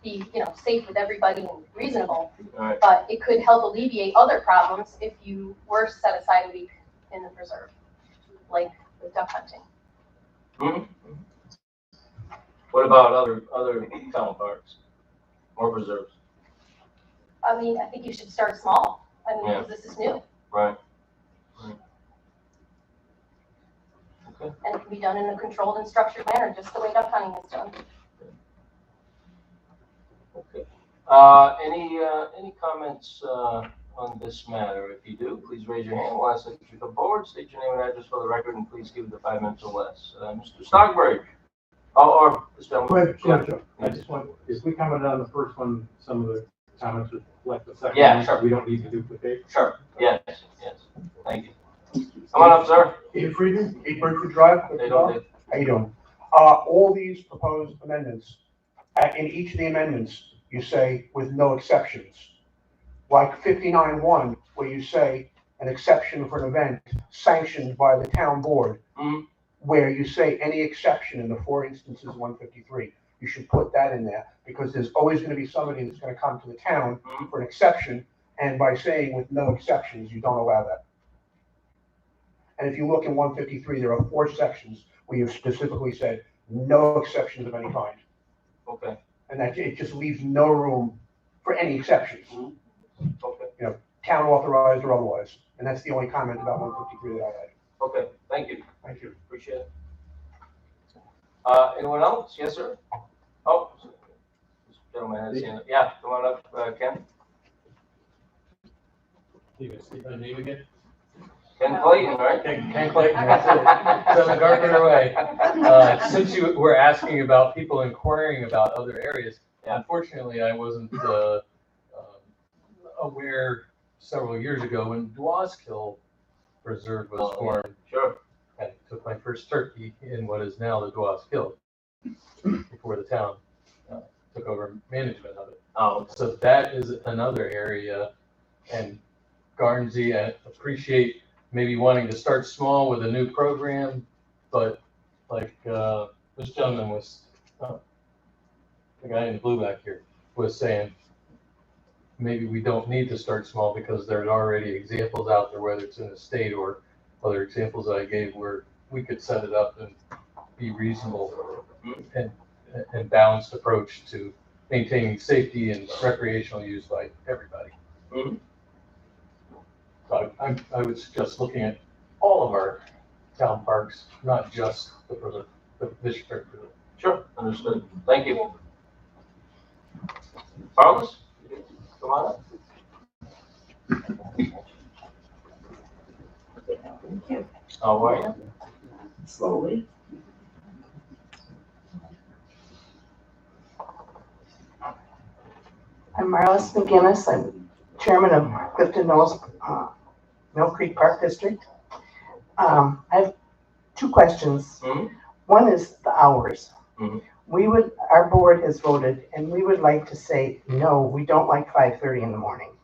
be, you know, safe with everybody and reasonable. Right. But it could help alleviate other problems if you were to set aside a week in the preserve, like with duck hunting. Mm-hmm. What about other town parks or preserves? I mean, I think you should start small. I mean, Yeah. because this is new. Right. Right. Okay. And it can be done in a controlled and structured manner, just the way duck hunting is done. Okay. Any comments on this matter? If you do, please raise your hand. We'll ask that you come forward, state your name and address for the record, and please give it the 5 minutes or less. Mr. Stockbridge. Or Mr. Go ahead, Joe. I just want, if we commented on the first one, some of the comments would reflect the second Yeah, one. sure. We don't need to duplicate. Sure. Yes. Yes. Thank you. Come on up, sir. Ian Friedman, 8 Birdwood Drive. They don't. How you doing? All these proposed amendments, in each of the amendments, you say with no exceptions. Like 59-1, where you say an exception for an event sanctioned by the town board, Mhm. where you say any exception in the 4 instances of 153. You should put that in there, because there's always going to be somebody that's going to come to the town Mhm. for an exception, and by saying with no exceptions, you don't allow that. And if you look in 153, there are 4 sections where you've specifically said no exceptions of any kind. Okay. And that it just leaves no room for any exceptions, Okay. town authorized or otherwise. And that's the only comment about 153 that I had. Okay. Thank you. Thank you. Appreciate it. Anyone else? Yes, sir. Oh, this gentleman has his hand up. Yeah, come on up, Ken. You can see my name again? Ken Clayton, right? Ken Clayton, that's it. 7 Gardner Way. Since you were asking about people inquiring about other areas, Yeah. unfortunately, I wasn't aware several years ago when Dwaskill Preserve was Oh, yeah. formed. Sure. I took my first turkey in what is now the Dwaskill before the town took over management of it. Oh, So that is another area, and Garnsey, I appreciate maybe wanting to start small with a new program, but like this gentleman was, the guy in blue back here, was saying, maybe we don't need to start small because there's already examples out there, whether it's in the state or other examples that I gave where we could set it up and be reasonable and balanced approach to maintaining safety and recreational use by everybody. Mhm. So I would suggest looking at all of our town parks, not just the district. Sure. Understood. Thank you. Carlos, come on up. Thank you. How are you? Slowly. I'm Marlis McGinnis. I'm chairman of Clifton Knolls, Mill Creek Park District. I have 2 questions. Mhm. One is the hours. Mhm. Our board has voted, and we would like to say, no, we don't like 5:30 in the morning.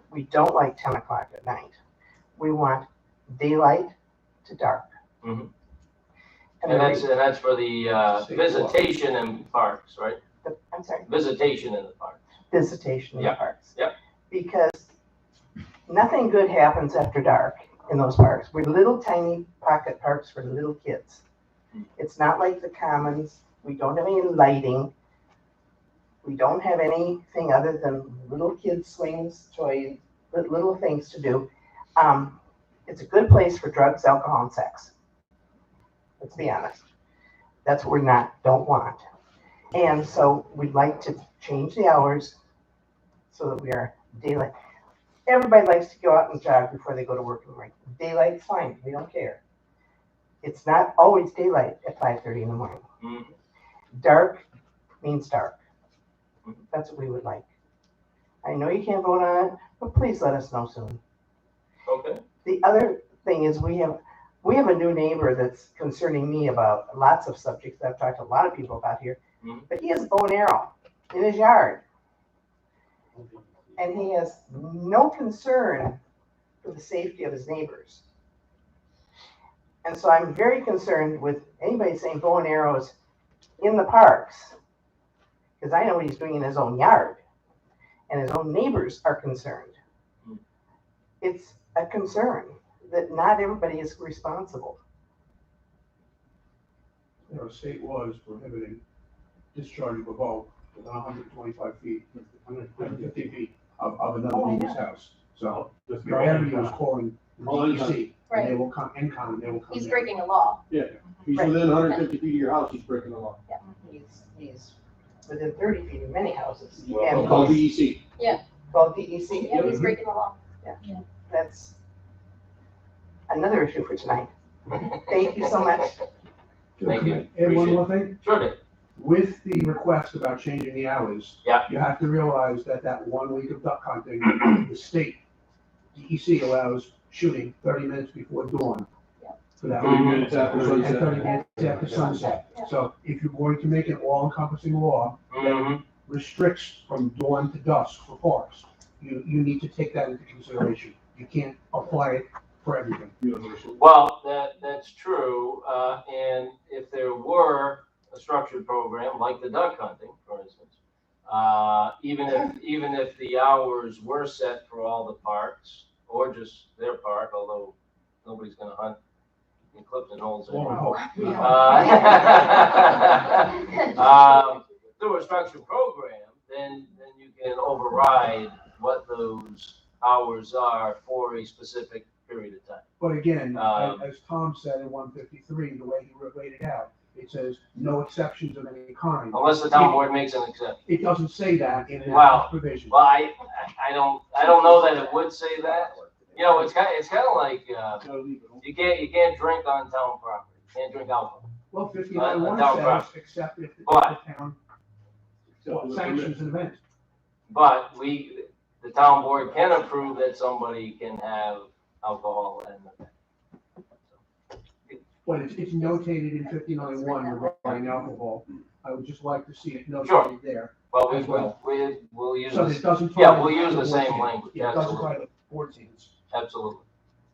We don't like 10 o'clock at night. We want daylight to dark. Mhm. And And the that's for the visitation in parks, right? I'm sorry, Visitation in the parks. visitation in the Yeah. parks. Yep. because nothing good happens after dark in those parks. We're little tiny pocket parks for little kids. It's not like the commons. We don't have any lighting. We don't have anything other than little kids swings, toys, little things to do. It's a good place for drugs, alcohol, and sex. Let's be honest. That's what we don't want. And so we'd like to change the hours so that we are daylight. Everybody likes to go out and jog before they go to work in the morning. Daylight's fine. We don't care. It's not always daylight at 5:30 in the morning. Mhm. Dark means dark. That's what we would like. I know you can't vote on it, but please let us know soon. Okay. The other thing is we have a new neighbor that's concerning me about lots of subjects that I've talked to a lot of people about here. Mhm. But he has a bow and arrow in his yard. And he has no concern for the safety of his neighbors. And so I'm very concerned with anybody saying bow and arrows in the parks, because I know what he's doing in his own yard, and his own neighbors are concerned. It's a concern that not everybody is responsible. There are state laws prohibiting discharging a bow within 125 feet, 150 feet of another neighbor's house. So your enemy is calling the DEC, and they will come, NCOM, they will come. He's in. breaking the law. Yeah, if he's within 150 feet of your house, he's breaking the law. He's within 30 feet of many houses. Well, And Call DEC. called DEC. Yeah, he's breaking the law. That's another issue for tonight. Thank you so much. Thank you. And one Appreciate more thing, Sure did. with the request about changing the hours. Yeah. You have to realize that 1 week of duck hunting, the state, DEC allows shooting 30 minutes before dawn. For that. 30 minutes after And sunset. 30 minutes after sunset. So if you're going to make an all-encompassing law that Mhm. restricts from dawn to dusk for parks, you need to take that into consideration. You can't apply it for everything. Well, that's true, and if there were a structured program like the duck hunting, for instance, even if the hours were set for all the parks, or just their park, although nobody's gonna hunt in Clifton Holes anymore. Through a structured program, then you can override what those hours are for a specific period of time. But again, Um, as Tom said in 153, the way he laid it out, it says no exceptions of any kind. Unless the town board makes an exception. It doesn't say that in Wow. that provision. Well, I don't know that it would say that. You know, it's kind of like, you can't drink on town property. You can't drink alcohol. Well, 59-1 down says, property. except if the But- town sanctions an event. But the town board can approve that somebody can have alcohol and But it's notated in 59-1 regarding alcohol. I would just like to see it Sure. notated there. well, As well. we'll use So this. it doesn't. Yeah, tie we'll use to the board same teams. language, Yeah, it doesn't absolutely. tie to board teams. Absolutely.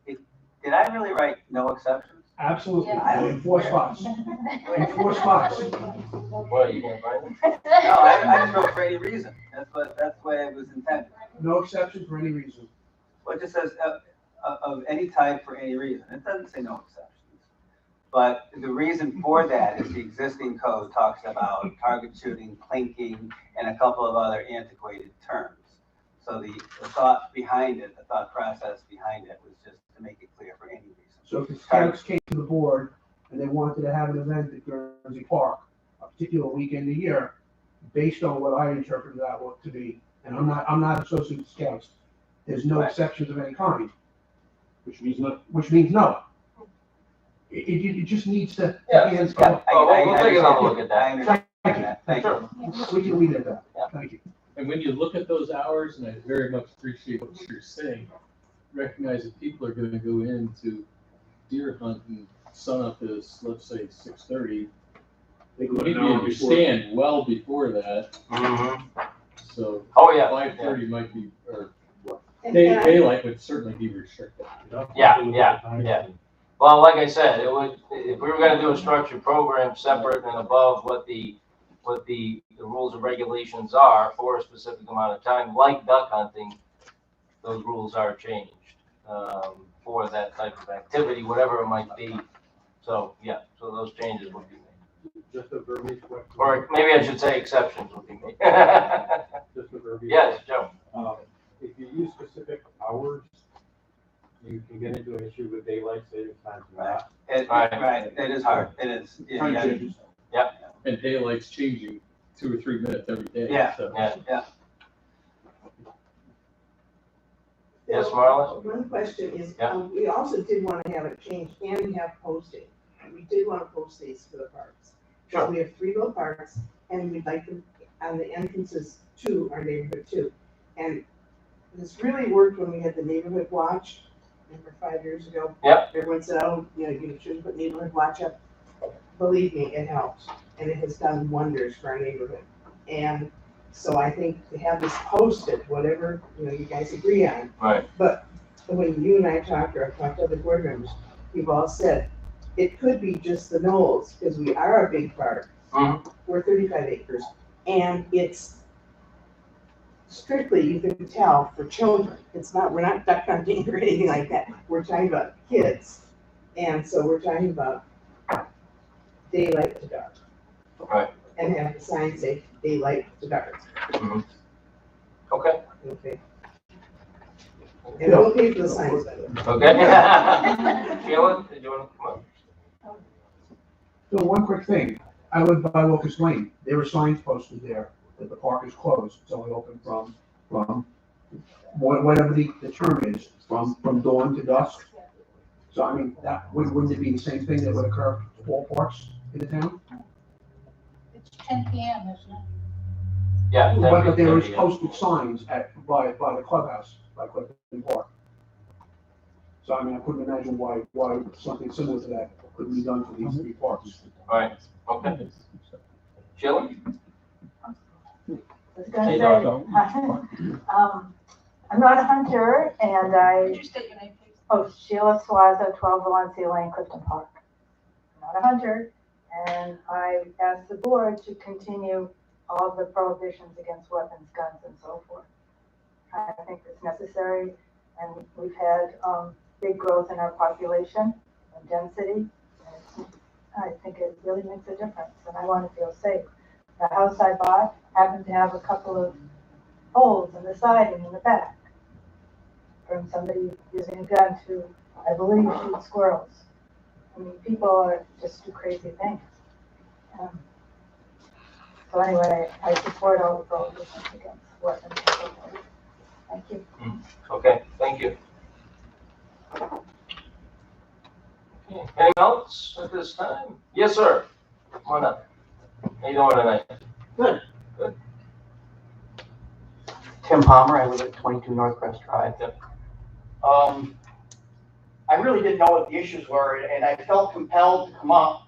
Did I really write no exceptions? Absolutely. Yeah. In 4 spots. In 4 spots. What, you can't find it? No, I just wrote for any reason. That's the way it was intended. No exceptions for any reason. Well, it just says of any type for any reason. It doesn't say no exceptions. But the reason for that is the existing code talks about target shooting, plinking, and a couple of other antiquated terms. So the thought behind it, the thought process behind it was just to make it clear for any reason. So if the scouts came to the board and they wanted to have an event at Guernsey Park, a particular weekend a year, based on what I interpreted that to be, and I'm not associated with scouts, there's no Right. exceptions of any kind, Which means no. which means no. It just needs to. Yeah. hands Yeah, go. We'll take another look at I that. understand that. Thank you. We can leave it at that. Yeah. Thank you. And when you look at those hours, and I very much appreciate what you're saying, recognize that people are gonna go into deer hunting, sunup is, let's say, 6:30. They go Maybe an hour you before. stand well before that, Mhm. so Oh, yeah. 5:30 might be, or And daylight would certainly be restricted. Yeah. Well, like I said, it would, if we were gonna do a structured program separate and above what the rules and regulations are for a specific amount of time, like duck hunting, those rules are changed for that type of activity, whatever it might be. So, yeah, so those changes would be made. Just a verbiage question. Or maybe I should say exceptions would be made. Just a verbiage. Yes, Joe. If you use specific hours, you can get into an issue with daylight savings time. Right. Right. Right, it is hard, it is. Time Yeah, changes. And daylight's changing 2 or 3 minutes every day. Yeah. So. Yeah. Yes, Marla? One question is, Yeah. we also did want to have it changed and have posting. We did want to post these for the parks. Sure. We have 3 little parks, and we'd like them on the entrances to our neighborhood too. And this really worked when we had the neighborhood watch, remember 5 years ago? Yep. Everyone said, oh, you know, you shouldn't put neighborhood watch up. Believe me, it helps, and it has done wonders for our neighborhood. And so I think to have this posted, whatever, you know, you guys agree on. Right. But when you and I talked, or I've talked to other board members, we've all said, it could be just the Knolls, because we are a big park. Mhm. We're 35 acres, and it's strictly, you can tell, for children. It's not, we're not duck hunting or anything like that. We're talking about kids. And so we're talking about daylight to dark. Right. And have the sign say daylight to dark. Mhm. Okay. Okay. And we'll pay for the signs, by the way. Okay. Sheila, did you want to come up? So one quick thing, I live by Locust Lane, there were signs posted there that the park is closed, it's only open from whatever the term is, from dawn to dusk. So I mean, that, wouldn't it be the same thing that would occur to all parks in the town? It's 10 PM, isn't it? Yeah. But there is 10 posted signs by the clubhouse, by Clifton Park. So I mean, I couldn't imagine why something similar to that couldn't be done for these 3 parks. Right. Okay. Sheila? I was gonna say, I'm not a hunter, and Could you state your name, please? Sheila Suazo, 12 Valencia Lane, Clifton Park. I'm not a hunter, and I asked the board to continue all the prohibitions against weapons, guns, and so forth. I think it's necessary, and we've had big growth in our population and density. And I think it really makes a difference, and I want to feel safe. The house I bought happened to have a couple of holes in the side and in the back from somebody using a gun to, I believe, shoot squirrels. I mean, people just do crazy things. So anyway, I support all the prohibitions against weapons. Thank you. Okay, thank you. Okay, anything else at this time? Yes, sir. Come on up. How you doing tonight? Good. Good. Tim Palmer, I live at 22 Northcrest Drive. I really didn't know what the issues were, and I felt compelled to come up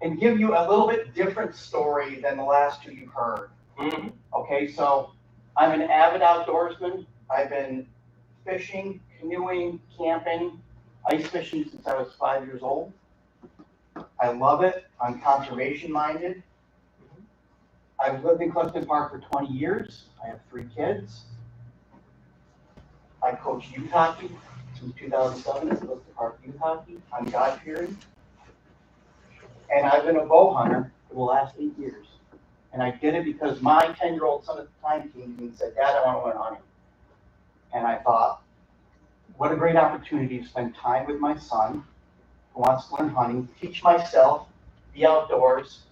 and give you a little bit different story than the last 2 you've heard. Mm-hmm. Okay, so I'm an avid outdoorsman. I've been fishing, canoeing, camping, ice fishing since I was 5 years old. I love it. I'm conservation minded. I've lived in Clifton Park for 20 years. I have 3 kids. I coach youth hockey since 2007 at Clifton Park Youth Hockey. I'm God-fearing. And I've been a bow hunter for the last 8 years. And I did it because my 10-year-old son at the time came to me and said, Dad, I want to learn hunting. And I thought, what a great opportunity to spend time with my son who wants to learn hunting, teach myself the outdoors,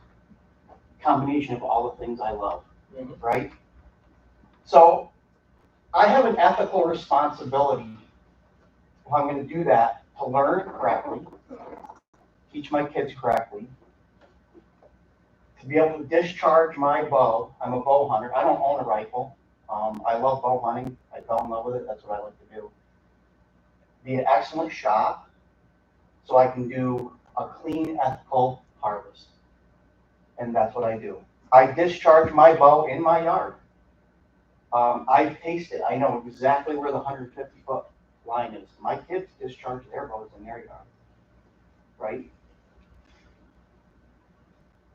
combination of all the things I love, right? So I have an ethical responsibility, if I'm going to do that, to learn correctly, teach my kids correctly, to be able to discharge my bow. I'm a bow hunter. I don't own a rifle. I love bow hunting. I fell in love with it. That's what I like to do. Be an excellent shot so I can do a clean, ethical harvest. And that's what I do. I discharge my bow in my yard. I've paced it. I know exactly where the 150-foot line is. My kids discharge their bows in their yard, right?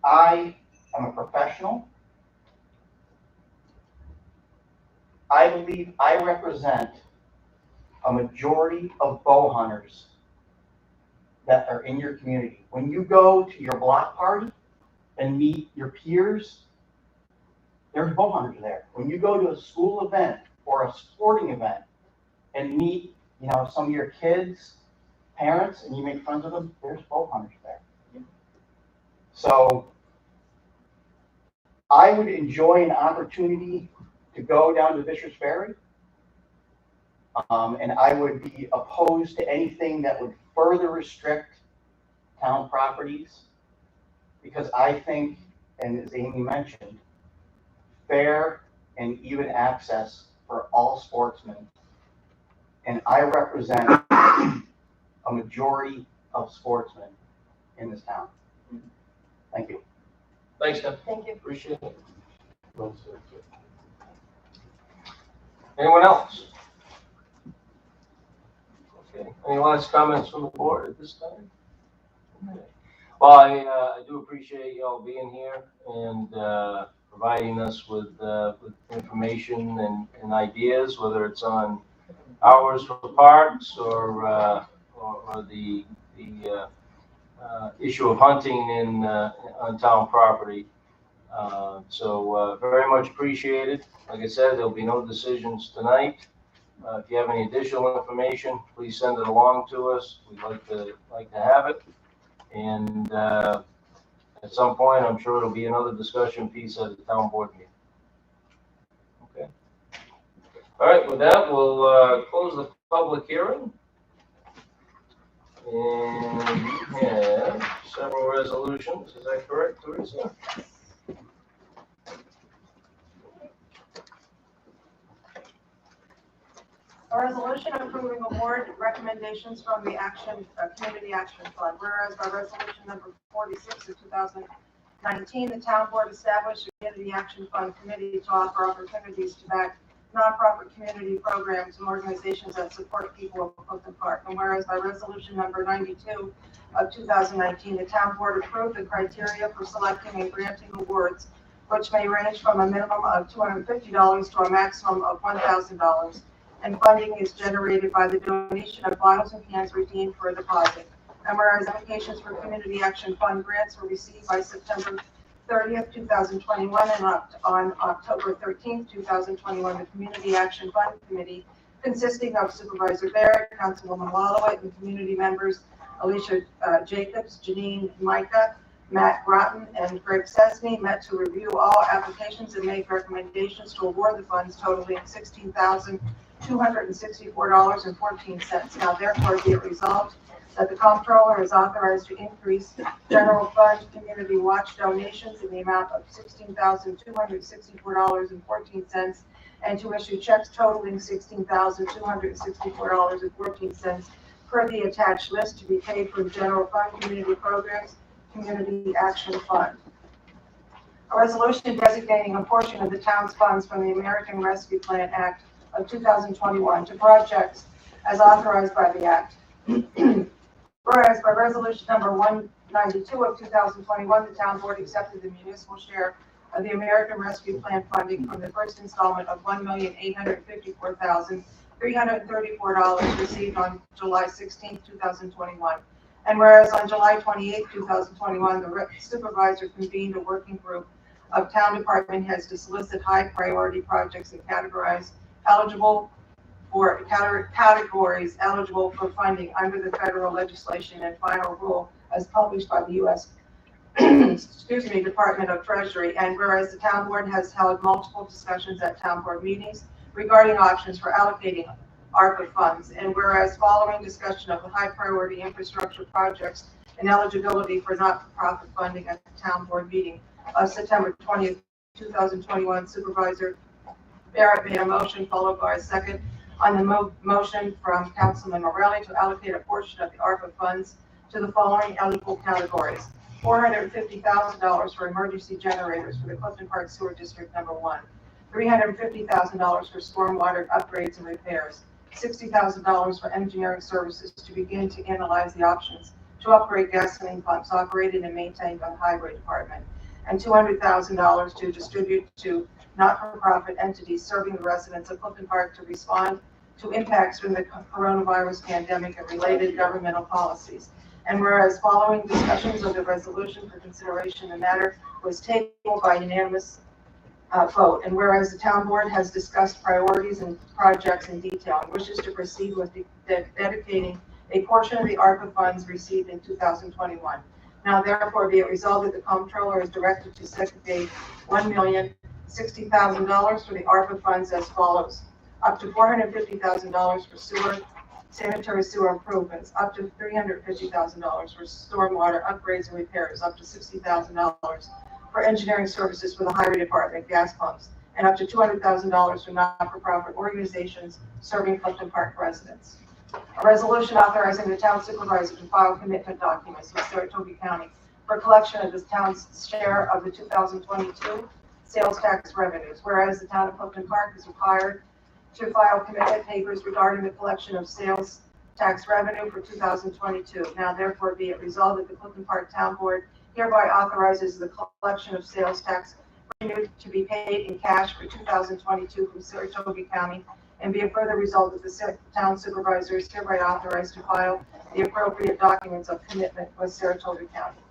I am a professional. I believe I represent a majority of bow hunters that are in your community. When you go to your block party and meet your peers, there's bow hunters there. When you go to a school event or a sporting event and meet, some of your kids' parents, and you make friends with them, there's bow hunters there. So I would enjoy an opportunity to go down to Bishop's Ferry. And I would be opposed to anything that would further restrict town properties, because I think, and as Amy mentioned, fair and even access for all sportsmen. And I represent a majority of sportsmen in this town. Thank you. Thanks, Tim. Thank you. Appreciate it. Anyone else? Okay. Any last comments from the board at this time? Okay. Well, I do appreciate you all being here and providing us with information and ideas, whether it's on hours for parks or the issue of hunting on town property. So very much appreciated. Like I said, there'll be no decisions tonight. If you have any additional information, please send it along to us. We'd like to have it. And at some point, I'm sure it'll be another discussion piece at the town board meeting. Okay. All right. With that, we'll close the public hearing. And we have several resolutions. Is that correct, Teresa? A resolution approving award recommendations from the Community Action Fund. Whereas by resolution number 46 of 2019, the town board established a Community Action Fund committee to offer opportunities to back nonprofit community programs and organizations that support people of Clifton Park. And whereas by resolution number 92 of 2019, the town board approved the criteria for selecting and granting awards, which may range from a minimum of $250 to a maximum of $1,000. And funding is generated by the donation of bottles and cans redeemed for a deposit. And whereas applications for Community Action Fund grants were received by September 30th, 2021, and on October 13th, 2021, the Community Action Fund Committee, consisting of Supervisor Barrett, Councilwoman Wallowit, and community members Alicia Jacobs, Janine Micah, Matt Groton, and Greg Sesney, met to review all applications and make recommendations to award the funds totaling $16,264.14. Now therefore be it resolved that the comptroller is authorized to increase general fund community watch donations in the amount of $16,264.14 and to issue checks totaling $16,264.14 per the attached list to be paid from general fund community programs, Community Action Fund. A resolution designating a portion of the town's funds from the American Rescue Plan Act of 2021 to projects as authorized by the Act. Whereas by resolution number 192 of 2021, the town board accepted the municipal share of the American Rescue Plan funding from the first installment of $1,854,334 received on July 16, 2021. And whereas on July 28, 2021, the supervisor convened a working group of town department heads to solicit high priority projects and categories eligible for funding under the federal legislation and final rule as published by the U.S. Department of Treasury. And whereas the town board has held multiple discussions at town board meetings regarding options for allocating ARPA funds, and whereas following discussion of the high priority infrastructure projects and eligibility for not-for-profit funding at the town board meeting of September 20th, 2021, Supervisor Barrett made a motion followed by a second on the motion from Councilman Morelli to allocate a portion of the ARPA funds to the following eligible categories: $450,000 for emergency generators for the Clifton Park Sewer District Number 1, $350,000 for stormwater upgrades and repairs, $60,000 for engineering services to begin to analyze the options to upgrade gasoline pumps operated and maintained by the Highway Department, and $200,000 to distribute to not-for-profit entities serving the residents of Clifton Park to respond to impacts from the coronavirus pandemic and related governmental policies. And whereas following discussions of the resolution for consideration, the matter was tabled by unanimous vote. And whereas the town board has discussed priorities and projects in detail and wishes to proceed with dedicating a portion of the ARPA funds received in 2021. Now therefore be it resolved that the comptroller is directed to segregate $1,060,000 for the ARPA funds as follows: up to $450,000 for sanitary sewer improvements, up to $350,000 for stormwater upgrades and repairs, up to $60,000 for engineering services for the highway department gas pumps, and up to $200,000 for not-for-profit organizations serving Clifton Park residents. A resolution authorizing the town supervisor to file commitment documents with Saratoga County for collection of the town's share of the 2022 sales tax revenues. Whereas the town of Clifton Park is required to file commitment papers regarding the collection of sales tax revenue for 2022. Now therefore be it resolved that the Clifton Park Town Board hereby authorizes the collection of sales tax revenue to be paid in cash for 2022 from Saratoga County, and be it further resolved that the town supervisor is hereby authorized to file the appropriate documents of commitment with Saratoga County.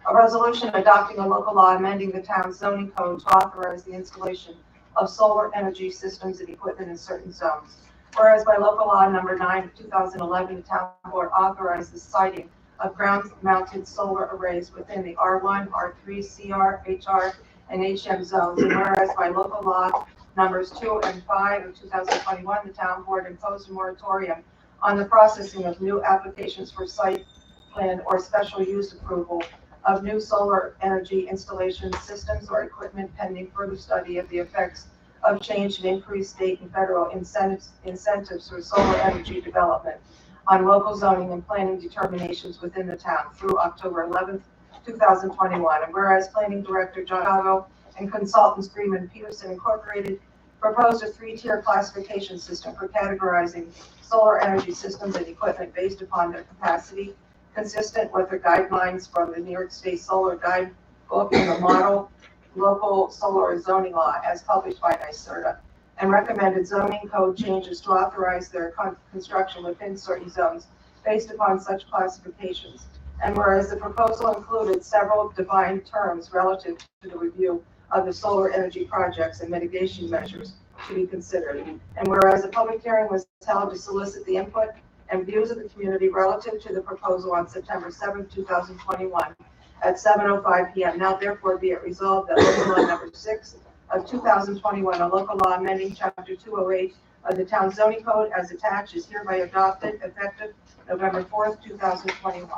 A resolution adopting a local law amending the town's zoning code to authorize the installation of solar energy systems and equipment in certain zones. Whereas by local law number 9 of 2011, the town board authorized the siting of ground-mounted solar arrays within the R1, R3, CR, HR, and HM zones. And whereas by local law numbers 2 and 5 of 2021, the town board imposed a moratorium on the processing of new applications for site plan or special use approval of new solar energy installation systems or equipment pending further study of the effects of change in increased state and federal incentives for solar energy development on local zoning and planning determinations within the town through October 11th, 2021. And whereas Planning Director John Otto and consultants Freeman Peterson Incorporated proposed a 3-tier classification system for categorizing solar energy systems and equipment based upon their capacity, consistent with the guidelines from the New York State Solar Guidebook and the Model Local Solar Zoning Law as published by NYSERDA, and recommended zoning code changes to authorize their construction within certain zones based upon such classifications. And whereas the proposal included several defined terms relative to the review of the solar energy projects and mitigation measures to be considered. And whereas a public hearing was held to solicit the input and views of the community relative to the proposal on September 7, 2021 at 7:05 p.m. Now therefore be it resolved that local law number 6 of 2021, a local law amending chapter 208 of the town zoning code as attached is hereby adopted effective November 4th, 2021.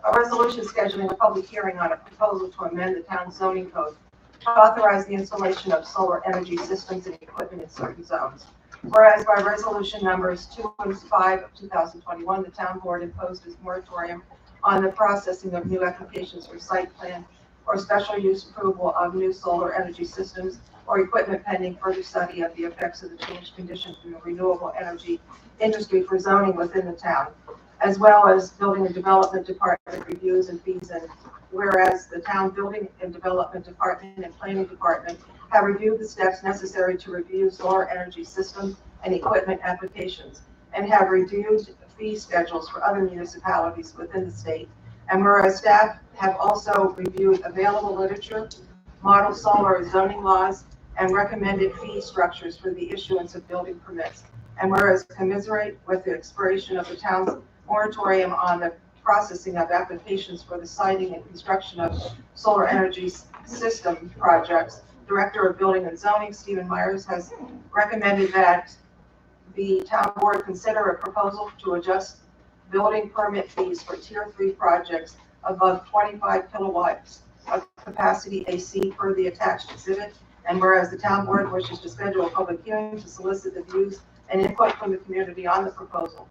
A resolution scheduling a public hearing on a proposal to amend the town zoning code to authorize the installation of solar energy systems and equipment in certain zones. Whereas by resolution numbers 2 and 5 of 2021, the town board imposed its moratorium on the processing of new applications for site plan or special use approval of new solar energy systems or equipment pending further study of the effects of the changed conditions in the renewable energy industry for zoning within the town, as well as building and development department reviews and fees. And whereas the town building and development department and planning department have reviewed the steps necessary to review solar energy systems and equipment applications and have reviewed fee schedules for other municipalities within the state. And whereas staff have also reviewed available literature, model solar zoning laws, and recommended fee structures for the issuance of building permits. And whereas commiserate with the expiration of the town's moratorium on the processing of applications for the siting and construction of solar energy system projects, Director of Building and Zoning, Stephen Myers, has recommended that the town board consider a proposal to adjust building permit fees for Tier 3 projects above 25 kilowatts of capacity AC per the attached exhibit. And whereas the town board wishes to schedule a public hearing to solicit the views and input from the community on the proposal.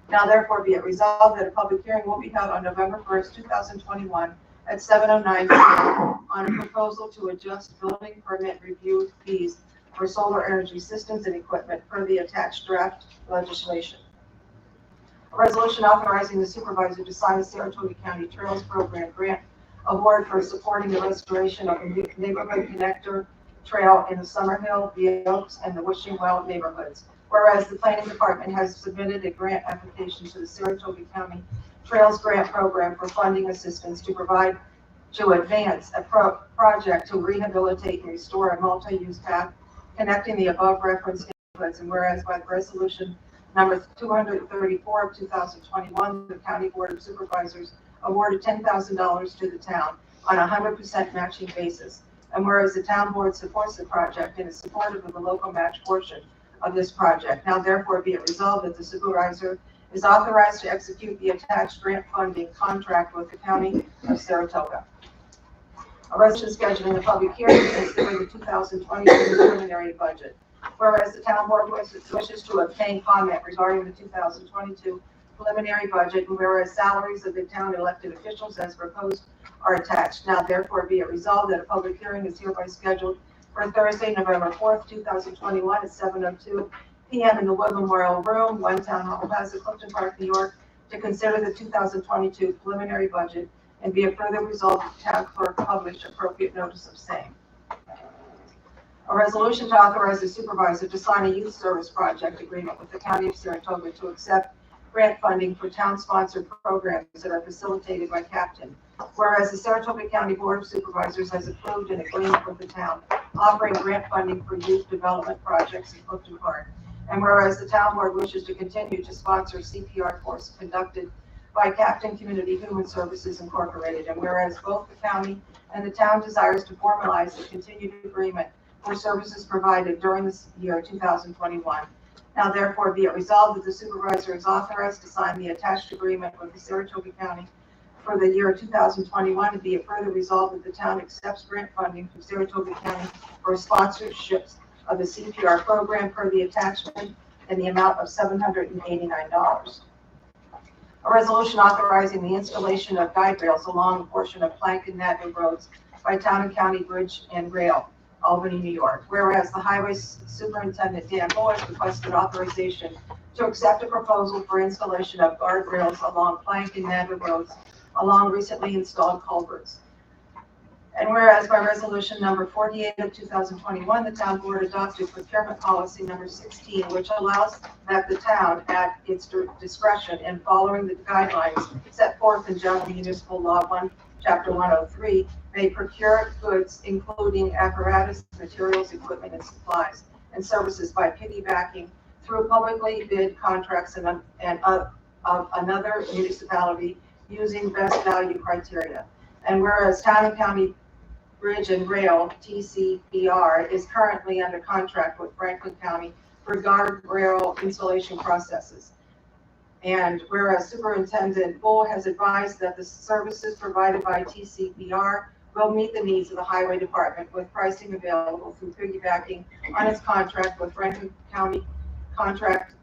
Now therefore be it resolved that a public hearing will be held on November 1st, 2021 at 7:09 p.m. on a proposal to adjust building permit review fees for solar energy systems and equipment per the attached draft legislation. A resolution authorizing the supervisor to sign the Saratoga County Trails Program grant award for supporting the restoration of a neighborhood connector Trail in the Summerhill, the Oaks, and the Wishing Well neighborhoods. Whereas the planning department has submitted a grant application to the Saratoga County Trails Grant Program for funding assistance to advance a project to rehabilitate and restore a multi-use path connecting the above referenced neighborhoods. And whereas by resolution number 234 of 2021, the County Board of Supervisors awarded $10,000 to the town on a 100% matching basis. And whereas the town board supports the project and is supportive of the local match portion of this project, now therefore be it resolved that the supervisor is authorized to execute the attached grant funding contract with the County of Saratoga. A resolution scheduling a public hearing to consider the 2022 preliminary budget. Whereas the town board wishes to obtain comment regarding the 2022 preliminary budget, and whereas salaries of the town elected officials as proposed are attached. Now therefore be it resolved that a public hearing is hereby scheduled for Thursday, November 4th, 2021 at 7:02 p.m. in the Wood Memorial Room, 1 Town Hall Plaza, Clifton Park, New York, to consider the 2022 preliminary budget, and be it further resolved that the town clerk publish appropriate notice of same. A resolution to authorize the supervisor to sign a youth service project agreement with the County of Saratoga to accept grant funding for town-sponsored programs that are facilitated by Captain. Whereas the Saratoga County Board of Supervisors has approved an agreement with the town offering grant funding for youth development projects in Clifton Park. And whereas the town board wishes to continue to sponsor CPR courses conducted by Captain Community Human Services Incorporated. And whereas both the county and the town desires to formalize the continued agreement for services provided during this year 2021. Now therefore be it resolved that the supervisor is authorized to sign the attached agreement with the Saratoga County for the year 2021, and be it further resolved that the town accepts grant funding from Saratoga County for sponsorships of the CPR program per the attachment in the amount of $789. A resolution authorizing the installation of guide rails along a portion of Plank and Navin roads by Town and County Bridge and Rail, Albany, New York. Whereas the Highway Superintendent Dan Boyd requested authorization to accept a proposal for installation of guardrails along Plank and Navin roads along recently installed culverts. And whereas by resolution number 48 of 2021, the town board adopted procurement policy number 16, which allows that the town, at its discretion and following the guidelines set forth in General Municipal Law 1, Chapter 103, may procure goods including apparatus, materials, equipment, and supplies and services by piggybacking through publicly bid contracts of another municipality using best value criteria. And whereas Town and County Bridge and Rail, TCBR, is currently under contract with Franklin County for guardrail installation processes. And whereas Superintendent Bull has advised that the services provided by TCBR will meet the needs of the Highway Department with pricing available through piggybacking on its contract with Franklin County Contract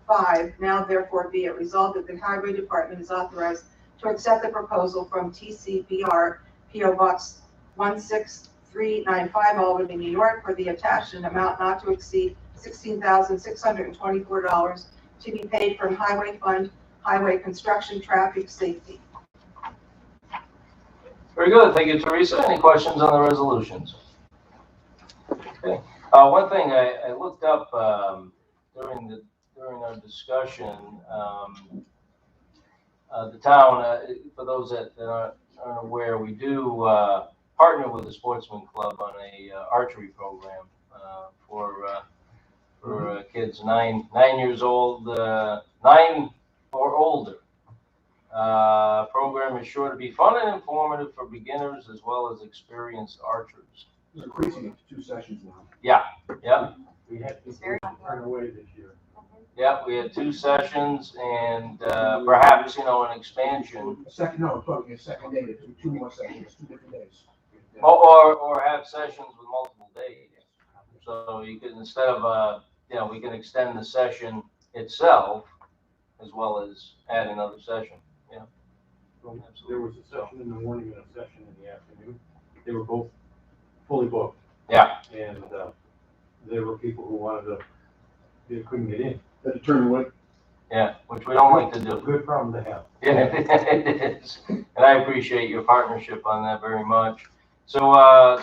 5. Now therefore be it resolved that the Highway Department is authorized to accept the proposal from TCBR, P.O. Box 16395, Albany, New York, for the attached an amount not to exceed $16,624 to be paid from Highway Fund, Highway Construction, Traffic Safety. Very good. Thank you, Teresa. Any questions on the resolutions? Okay. One thing I looked up during our discussion, the town, for those that aren't aware, we do partner with the Sportsman Club on a archery program for kids 9 years old, 9 or older. Program is sure to be fun and informative for beginners as well as experienced archers. It's increasing it to 2 sessions now. Yeah, yeah. We had to turn away this year. Yeah, we had 2 sessions and perhaps, an expansion. No, probably a second day, 2 more sessions, 2 different days. Or have sessions with multiple days. So you can, instead of, we can extend the session itself as well as add another session. Yeah. So there was a session in the morning and a session in the afternoon. They were both fully booked. Yeah. And there were people who they couldn't get in. Had to turn away. Yeah, which we don't like to do. Good problem to have. Yeah, it is. And I appreciate your partnership on that very much. So,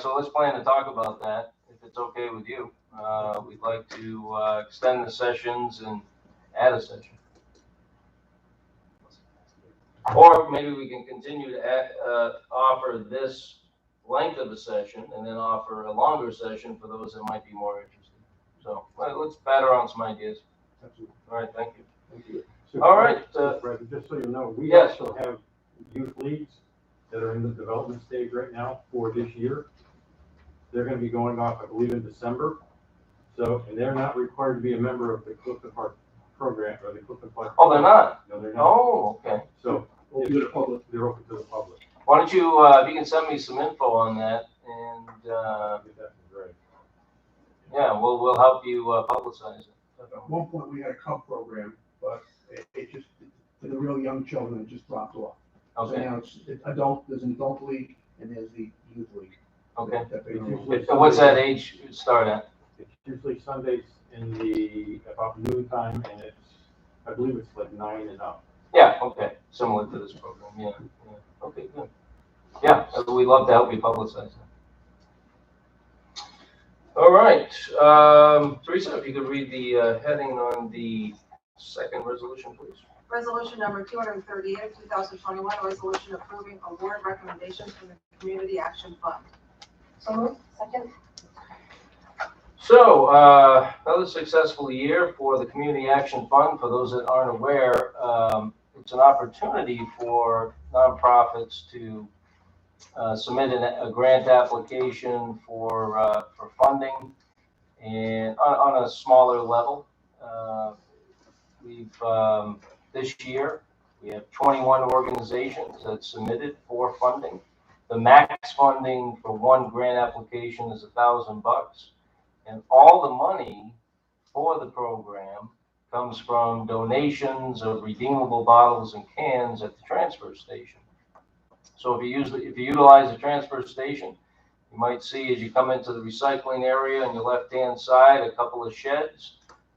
so let's plan to talk about that. If it's okay with you, we'd like to extend the sessions and add a session. Or maybe we can continue to offer this length of a session and then offer a longer session for those that might be more interested. So let's batter on some ideas. Absolutely. All right, thank you. Thank you. So, All right. Fred, just so you know, we Yes. also have youth leagues that are in the development stage right now for this year. They're gonna be going off, I believe, in December. So, and they're not required to be a member of the Clifton Park program or the Clifton Park. Oh, they're not? No, they're not. Oh, okay. So, Open to the public. they're open to the public. Why don't you, if you can send me some info on that, and, That's great. yeah, we'll help you publicize it. At one point, we had a Cub program, but it just, for the real young children, it just dropped off. So Okay, now it's adult, there's an adult league and there's the youth league. okay. That they It's do. usually And what's that Sundays- age start at? It's usually Sundays in about noon time, and I believe it's like 9 and up. Yeah, okay, similar to this program, yeah. Okay, good. Yeah, we'd love to help you publicize it. All right, Teresa, if you could read the heading on the second resolution, please. Resolution number 238 of 2021, a resolution approving award recommendations from the Community Action Fund. So moved. Second. So, another successful year for the Community Action Fund. For those that aren't aware, it's an opportunity for nonprofits to submit a grant application for funding, and on a smaller level. This year, we have 21 organizations that submitted for funding. The max funding for one grant application is $1,000, and all the money for the program comes from donations of redeemable bottles and cans at the transfer station. So if you utilize the transfer station, you might see as you come into the recycling area on your left-hand side, a couple of sheds.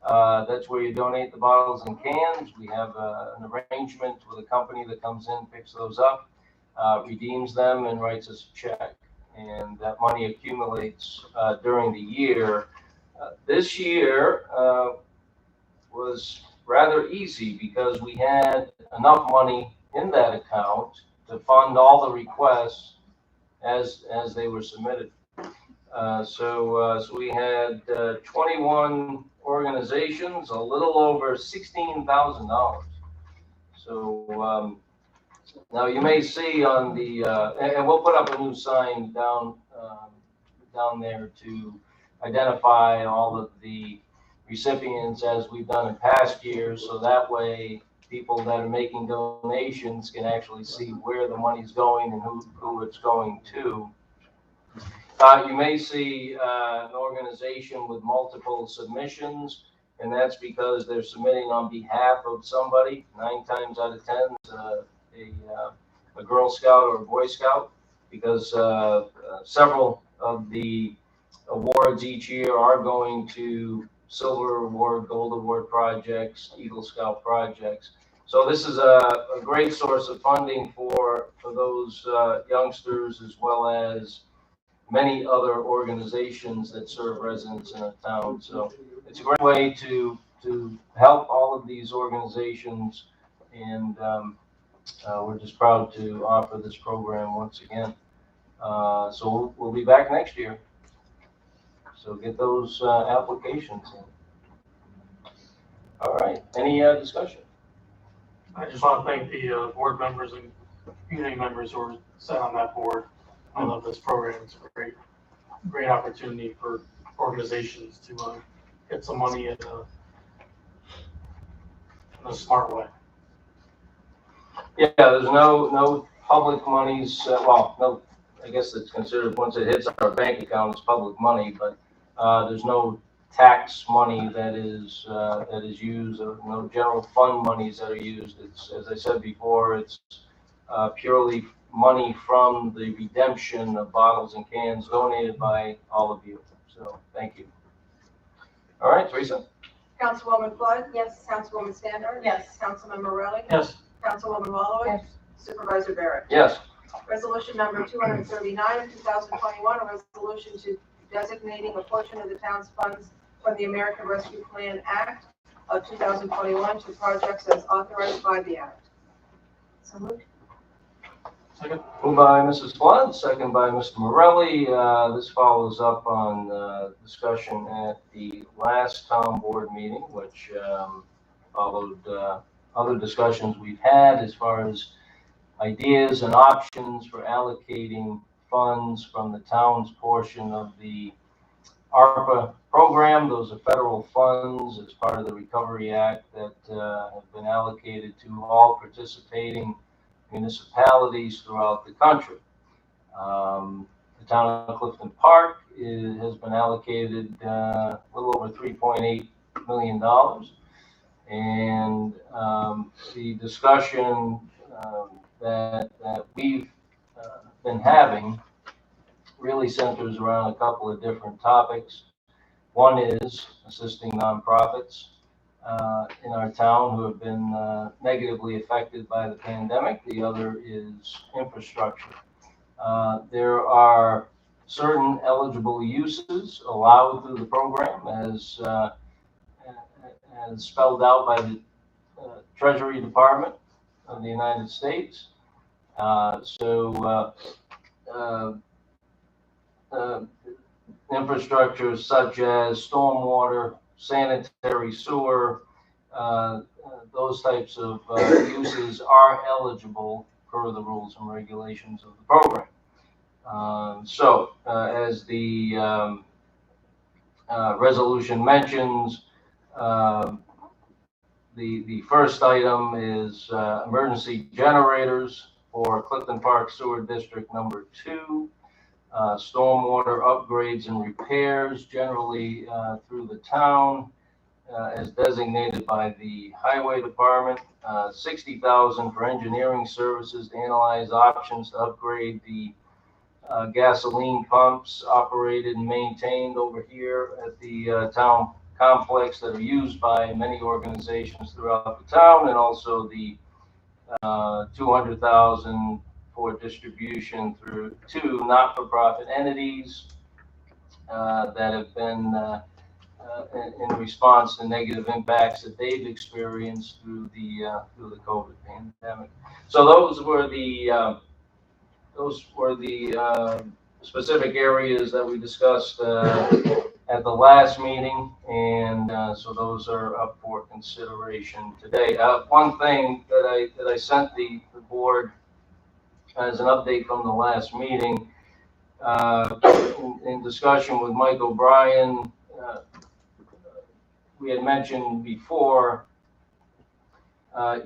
That's where you donate the bottles and cans. We have an arrangement with a company that comes in, picks those up, redeems them, and writes us a check. And that money accumulates during the year. This year was rather easy because we had enough money in that account to fund all the requests as they were submitted. So we had 21 organizations, a little over $16,000. So now you may see on the, and we'll put up a new sign down there to identify all of the recipients as we've done in past years. So that way people that are making donations can actually see where the money's going and who it's going to. You may see an organization with multiple submissions, and that's because they're submitting on behalf of somebody. 9 times out of 10, a Girl Scout or a Boy Scout, because several of the awards each year are going to Silver Award, Gold Award projects, Eagle Scout projects. So this is a great source of funding for those youngsters, as well as many other organizations that serve residents in a town. So it's a great way to help all of these organizations, and we're just proud to offer this program once again. So we'll be back next year. So get those applications in. All right, any discussion? I just want to thank the board members and community members who are set on that board. I love this program. It's a great opportunity for organizations to get some money in a smart way. Yeah, there's no public monies. Well, no, I guess it's considered, once it hits our bank account, it's public money, but there's no tax money that is used, or no general fund monies that are used. It's, as I said before, it's purely money from the redemption of bottles and cans donated by all of you. So thank you. All right, Teresa. Councilwoman Flood? Yes. Councilwoman Stander? Yes. Councilmember Rowley? Yes. Councilwoman Wallowitz? Yes. Supervisor Barrett? Yes. Resolution number 239 of 2021, a resolution to designating a portion of the town's funds from the American Rescue Plan Act of 2021 to projects as authorized by the act. So moved. Second. Moved by Mrs. Flood, second by Mr. Morelli. This follows up on discussion at the last town board meeting, which followed other discussions we've had as far as ideas and options for allocating funds from the town's portion of the ARPA program. Those are federal funds as part of the Recovery Act that have been allocated to all participating municipalities throughout the country. The town of Clifton Park has been allocated a little over $3.8 million. And the discussion that we've been having really centers around a couple of different topics. One is assisting nonprofits in our town who have been negatively affected by the pandemic. The other is infrastructure. There are certain eligible uses allowed through the program as spelled out by the Treasury Department of the United States. Infrastructure such as stormwater, sanitary sewer, those types of uses are eligible per the rules and regulations of the program. As the resolution mentions, the first item is emergency generators for Clifton Park Sewer District number 2. Stormwater upgrades and repairs generally through the town as designated by the Highway Department. $60,000 for engineering services to analyze options to upgrade the gasoline pumps operated and maintained over here at the town complex that are used by many organizations throughout the town, and also the $200,000 for distribution through 2 not-for-profit entities that have been in response to negative impacts that they've experienced through the COVID pandemic. So those were the specific areas that we discussed at the last meeting, and so those are up for consideration today. One thing that I sent the board as an update from the last meeting, in discussion with Mike O'Brien, we had mentioned before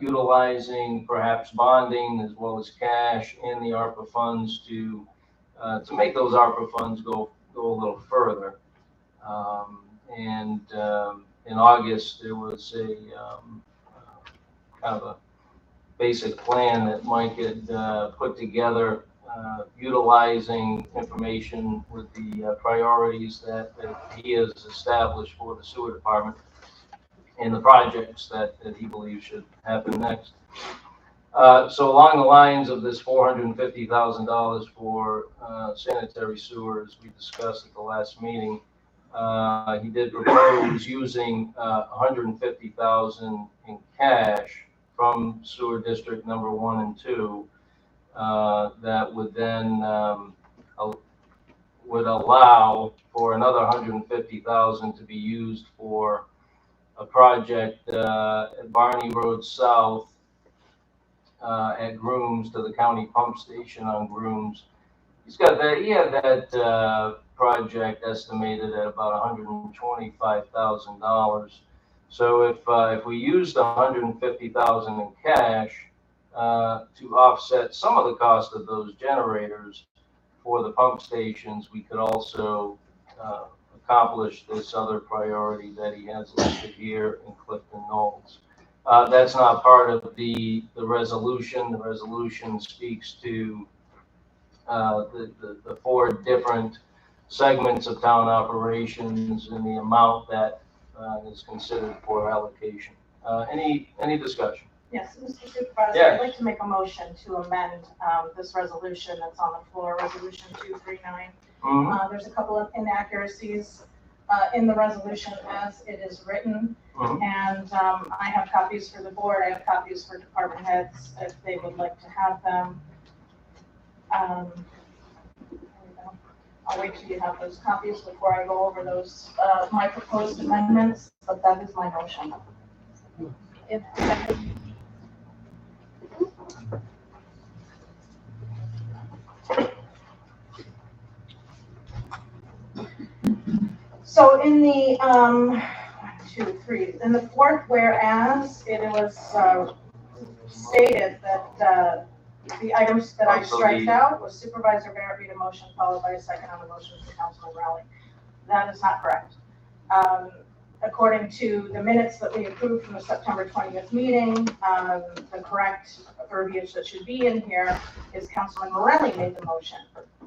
utilizing perhaps bonding as well as cash in the ARPA funds to make those ARPA funds go a little further. In August, there was a kind of a basic plan that Mike had put together, utilizing information with the priorities that he has established for the sewer department and the projects that he believes should happen next. So along the lines of this $450,000 for sanitary sewers we discussed at the last meeting, he did propose using $150,000 in cash from sewer district number 1 and 2 that would then would allow for another $150,000 to be used for a project at Barney Road South at Grooms to the county pump station on Grooms. He had that project estimated at about $125,000. So if we used $150,000 in cash to offset some of the cost of those generators for the pump stations, we could also accomplish this other priority that he has listed here in Clifton Knolls. That's not part of the resolution. The resolution speaks to the 4 different segments of town operations and the amount that is considered for allocation. Any discussion? Yes, Mr. Supervisor, Yes. I'd like to make a motion to amend this resolution that's on the floor, Resolution 239, There's a couple of inaccuracies in the resolution as it is written. And I have copies for the board, I have copies for department heads if they would like to have them. There we go. I'll wait till you have those copies before I go over those, my proposed amendments, but that is my motion. If, so in the, 1, 2, 3, in the fourth whereas, it was stated that the items that I striked out was Supervisor Barrett read a motion followed by a second on the motion from Councilman Rowley. That is not correct. According to the minutes that we approved from the September 20th meeting, the correct verbiage that should be in here is Councilman Morelli made the motion,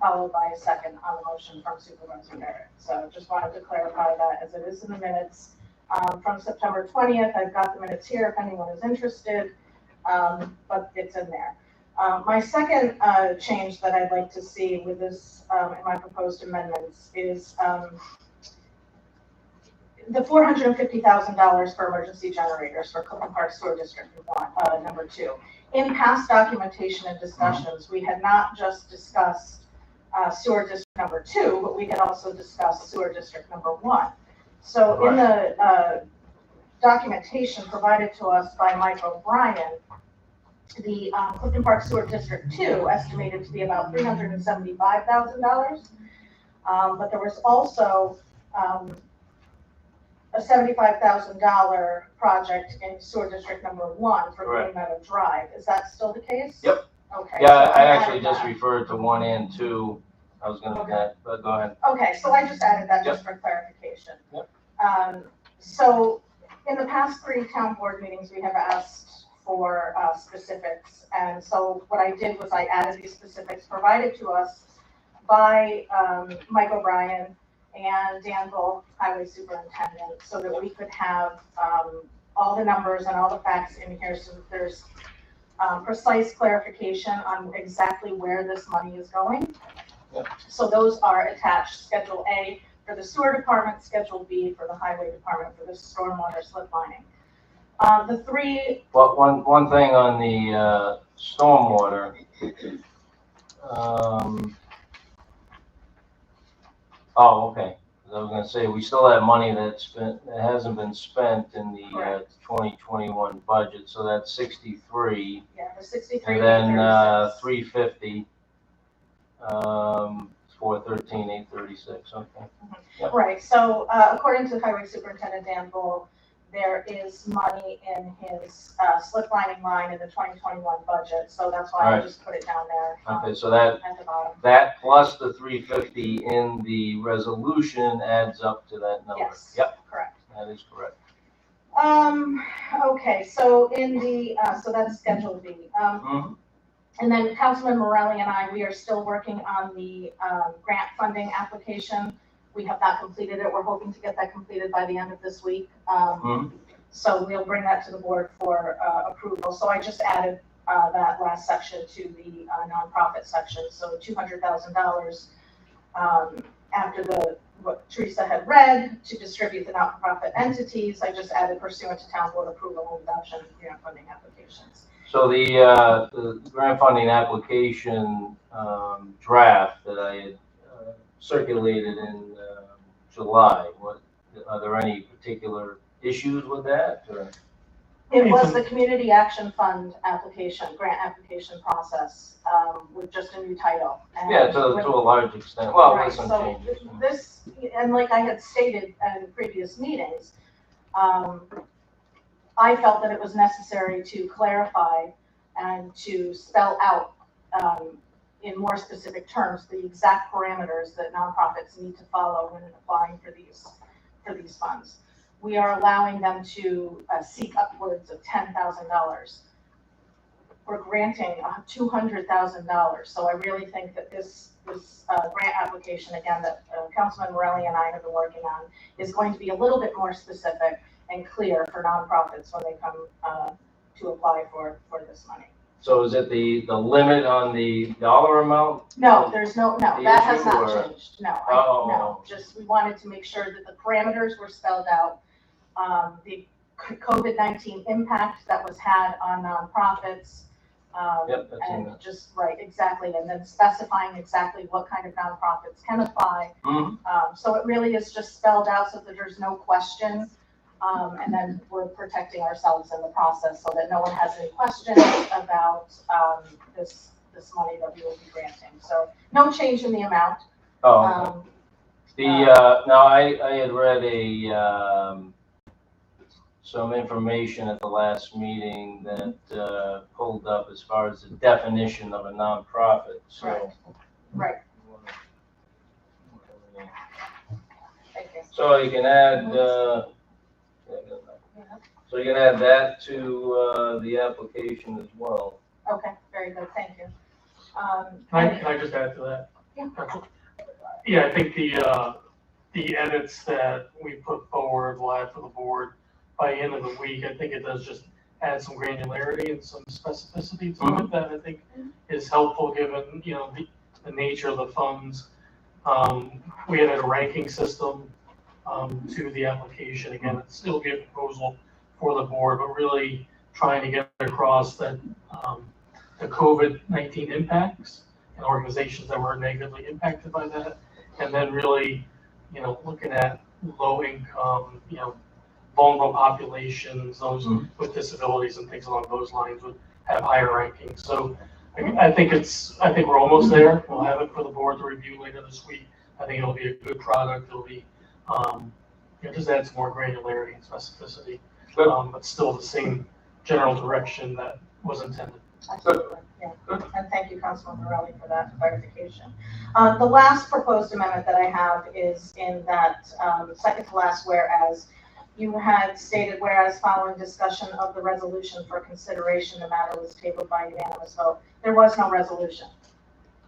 followed by a second on the motion from Supervisor Barrett. So just wanted to clarify that as it is in the minutes from September 20th. I've got the minutes here if anyone is interested, but it's in there. My second change that I'd like to see with this in my proposed amendments is the $450,000 for emergency generators for Clifton Park Sewer District number 2. In past documentation and discussions, we had not just discussed Sewer District number 2, but we had also discussed Sewer District number 1. So in the documentation provided to us by Mike O'Brien, the Clifton Park Sewer District 2 estimated to be about $375,000, but there was also a $75,000 project in Sewer District number 1 for Green Meadow Drive. Is that still the case? Yep. Okay. Yeah, so I actually just that. referred to 1 and 2. I was gonna do that, but go ahead. Okay, so I just added that just for clarification. Yep. So in the past 3 town board meetings, we have asked for specifics. And so what I did was I added these specifics provided to us by Mike O'Brien and Dan Volk, Highway Superintendent, so that we could have all the numbers and all the facts in here so that there's precise clarification on exactly where this money is going. Yep. So those are attached, Schedule A for the sewer department, Schedule B for the highway department for the stormwater slip lining. The 3. Well, one thing on the stormwater. Oh, okay. I was gonna say, we still have money that hasn't been spent in the 2021 budget, so that's 63. Yeah, the 63. And then 350, 413, 836. Okay. Yep. Right. So according to Highway Superintendent Dan Bull, there is money in his slip lining line in the 2021 budget, so that's why I just put it down there. Okay, so that at the bottom. that plus the 350 in the resolution adds up to that number. Yes. Yep. Correct. That is correct. Okay, so in the so that's Schedule B. And then Councilman Morelli and I, we are still working on the grant funding application. We have not completed it. We're hoping to get that completed by the end of this week. So we'll bring that to the board for approval. So I just added that last section to the nonprofit section. So $200,000 after what Teresa had read to distribute the not-for-profit entities. I just added pursuant to town board approval and adoption of grant funding applications. So the grant funding application draft that I had circulated in July, are there any particular issues with that? Or? It was the Community Action Fund application, grant application process with just a new title. And yeah, to a large extent. Well, right, with some so changes. This, and like I had stated in previous meetings, I felt that it was necessary to clarify and to spell out in more specific terms the exact parameters that nonprofits need to follow when applying for these funds. We are allowing them to seek upwards of $10,000. We're granting $200,000. So I really think that this grant application, again, that Councilman Morelli and I have been working on, is going to be a little bit more specific and clear for nonprofits when they come to apply for this money. So is it the limit on the dollar amount? No, there's no, no, The that has issue, not or- changed, no, Oh. no, just, we wanted to make sure that the parameters were spelled out. The COVID-19 impact that was had on nonprofits. Yep, that's in And there. just, right, exactly, and then specifying exactly what kind of nonprofits can apply. Mhm. So it really is just spelled out so that there's no question. And then we're protecting ourselves in the process so that no one has any questions about, this money that we will be granting. So no change in the amount. Oh, okay. Now I had read some information at the last meeting that, pulled up as far as the definition of a nonprofit, so. Right. Thank you. So you can add, so you can add that to, the application as well. Okay, very good, thank you. Can I just add to that? Yeah. Yeah, I think the edits that we put forward will add to the board by the end of the week. I think it does just add some granularity and some specificity to it that I think is helpful given, you know, the nature of the funds. We added a ranking system to the application. Again, it'll be a proposal for the board, but really trying to get across that the COVID-19 impacts and organizations that were negatively impacted by that. And then really, you know, looking at low income, you know, vulnerable populations, those with disabilities and things along those lines would have higher rankings. So I think we're almost there. We'll have it for the board to review later this week. I think it'll be a good product. It'll be, you know, just add some more granularity and specificity, but still the same general direction that was intended. Absolutely, yeah. And thank you, Councilman Morelli, for that clarification. The last proposed amendment that I have is in that second to last whereas. You had stated, whereas following discussion of the resolution for consideration, the matter was tabled by unanimous vote. There was no resolution.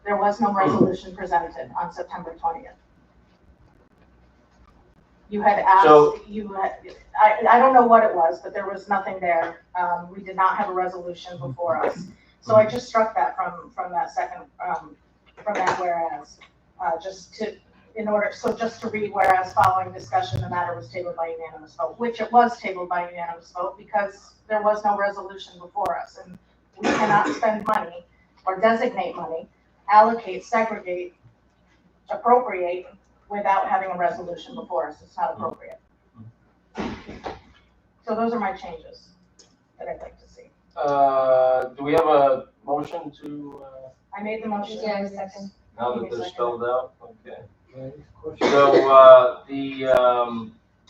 There was no resolution presented on September 20th. You had asked, I don't know what it was, but there was nothing there. We did not have a resolution before us. So I just struck that from that second, from that whereas, just to read, whereas following discussion, the matter was tabled by unanimous vote, which it was tabled by unanimous vote because there was no resolution before us. And we cannot spend money or designate money, allocate, segregate, appropriate without having a resolution before us. It's not appropriate. So those are my changes that I'd like to see. Do we have a motion to, I made the motion. Yeah, second. now that they're spelled out? Okay. So,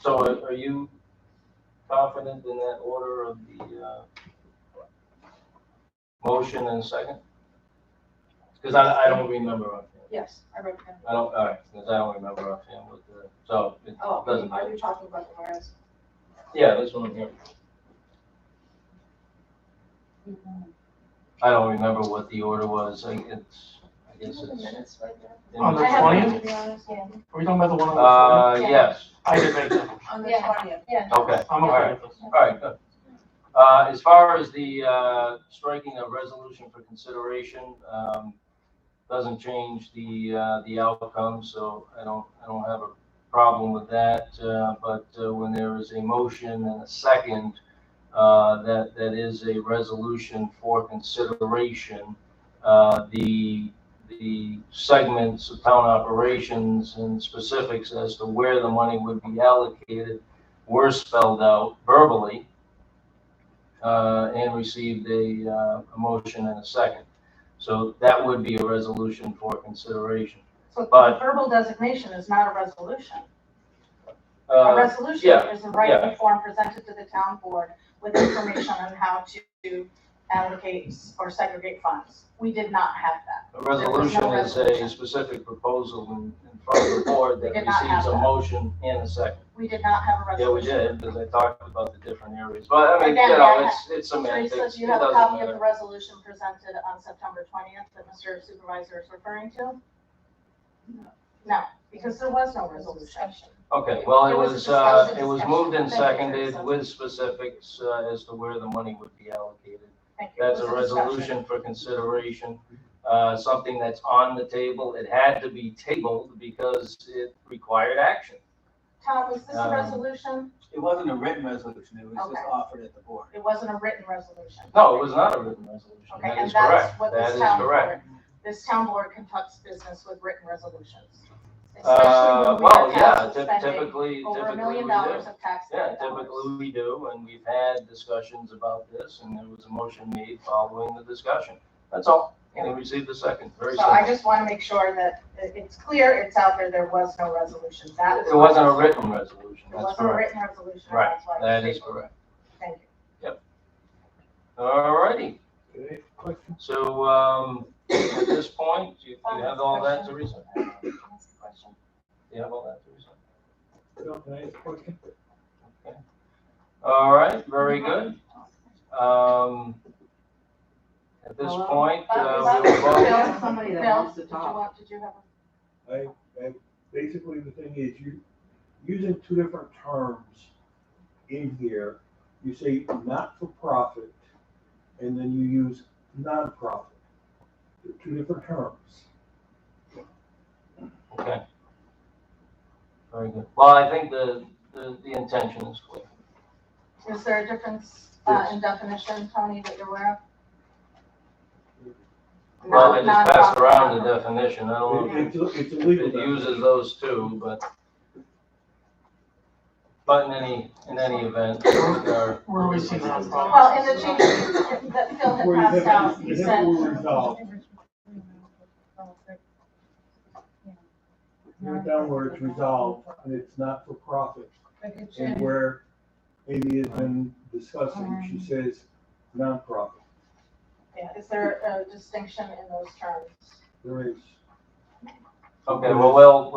so are you confident in that order of the, motion and second? Because I don't remember offhand. Yes, I wrote it down. I don't, all right, because I don't remember offhand what the, so it doesn't. Are you talking about the whereas? Yeah, this one here. I don't remember what the order was. I guess it's. On the I have it, 20th? to be honest. Yeah. Are we talking about the one on the 20th? Yes. I did make that. On the Yeah. 20th. Yeah. Okay. I'm All okay right. with this. All right, good. As far as the striking of resolution for consideration, doesn't change the outcome, so I don't have a problem with that. But when there is a motion and a second, that is a resolution for consideration, the segments of town operations and specifics as to where the money would be allocated were spelled out verbally, and received a motion and a second. So that would be a resolution for consideration. So But- the verbal designation is not a resolution. A Uh, resolution yeah, is a writing form presented to the town board with information on how to allocate or segregate funds. We did not have that. A resolution is a specific proposal in front of the board that We did not have receives a that. motion and a second. We did not have a Yeah, we resolution. did, because I talked about the different areas. But I mean, Again, you know, I it's semantics. Teresa, do you It have a doesn't copy of the matter. resolution presented on September 20th that Mr. Supervisor is referring to? No, because there was no resolution. Okay, well, It it was a was discussion. moved and Thank you, seconded Teresa. with specifics, as to where the money would be allocated. Thank you. That's a Was discussion. resolution for consideration, something that's on the table. It had to be tabled because it required action. Tom, was this a resolution? It wasn't a written resolution, it was just Okay. offered at the board. It wasn't a written resolution? No, it was not a written resolution. Okay, That and is that's correct. what That this is town correct. board, this town board conducts business with written resolutions. Especially when we Well, are yeah, tax suspending typically over $1 we million do. of tax. Yeah, typically we do, and we've had discussions about this, and there was a motion made following the discussion. That's all. And we received a second. Very So I simple. just want to make sure that it's clear, it's out there, there was no resolution. That was. It wasn't a written resolution. It That's wasn't a correct. written resolution. and Right, that's why that it's is tabled. correct. Thank you. All righty. So, at this point, you have all that, Teresa? You have all that, Teresa? Can I ask a question? Okay. All right, very good. At this point, we will vote. Somebody that wants to talk. Did you have I, basically, the thing is, you, using two different terms in here, you say not-for-profit, and then you use non-profit. They're two different terms. Okay. Very good. Well, I think the intention is clear. Is there a difference in definition, Tony, that you're aware of? Well, I just passed Non-profit. around the definition. I don't know It's if a legal it uses those two, but in any event, our- Where we see that. Well, in the changes that Phil had Where you passed have- out, he you have said. the word resolved. You're down where it's resolved, and it's not for profit. And where Amy has been discussing, she says non-profit. Yeah, is there a distinction in those terms? There is. Okay, well, we'll,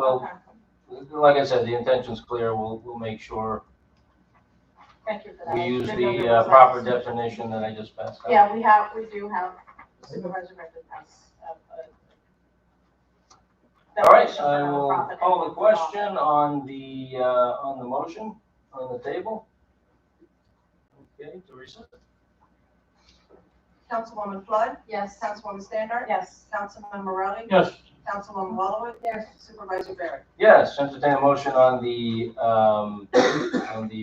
Okay. like I said, the intention's clear. We'll make sure Thank you for that. we I use didn't know the there was that proper distinction. definition that I just passed out. Yeah, we do have Supervisor Brendan has. All right, definition I for will nonprofit call the and question on the motion on the table. Okay, Teresa? Councilwoman Flood? Yes. Councilwoman Standard? Yes. Councilman Morelli? Yes. Councilwoman Wallowitz? Yes. Supervisor Barrett? Yes, entertain a motion on the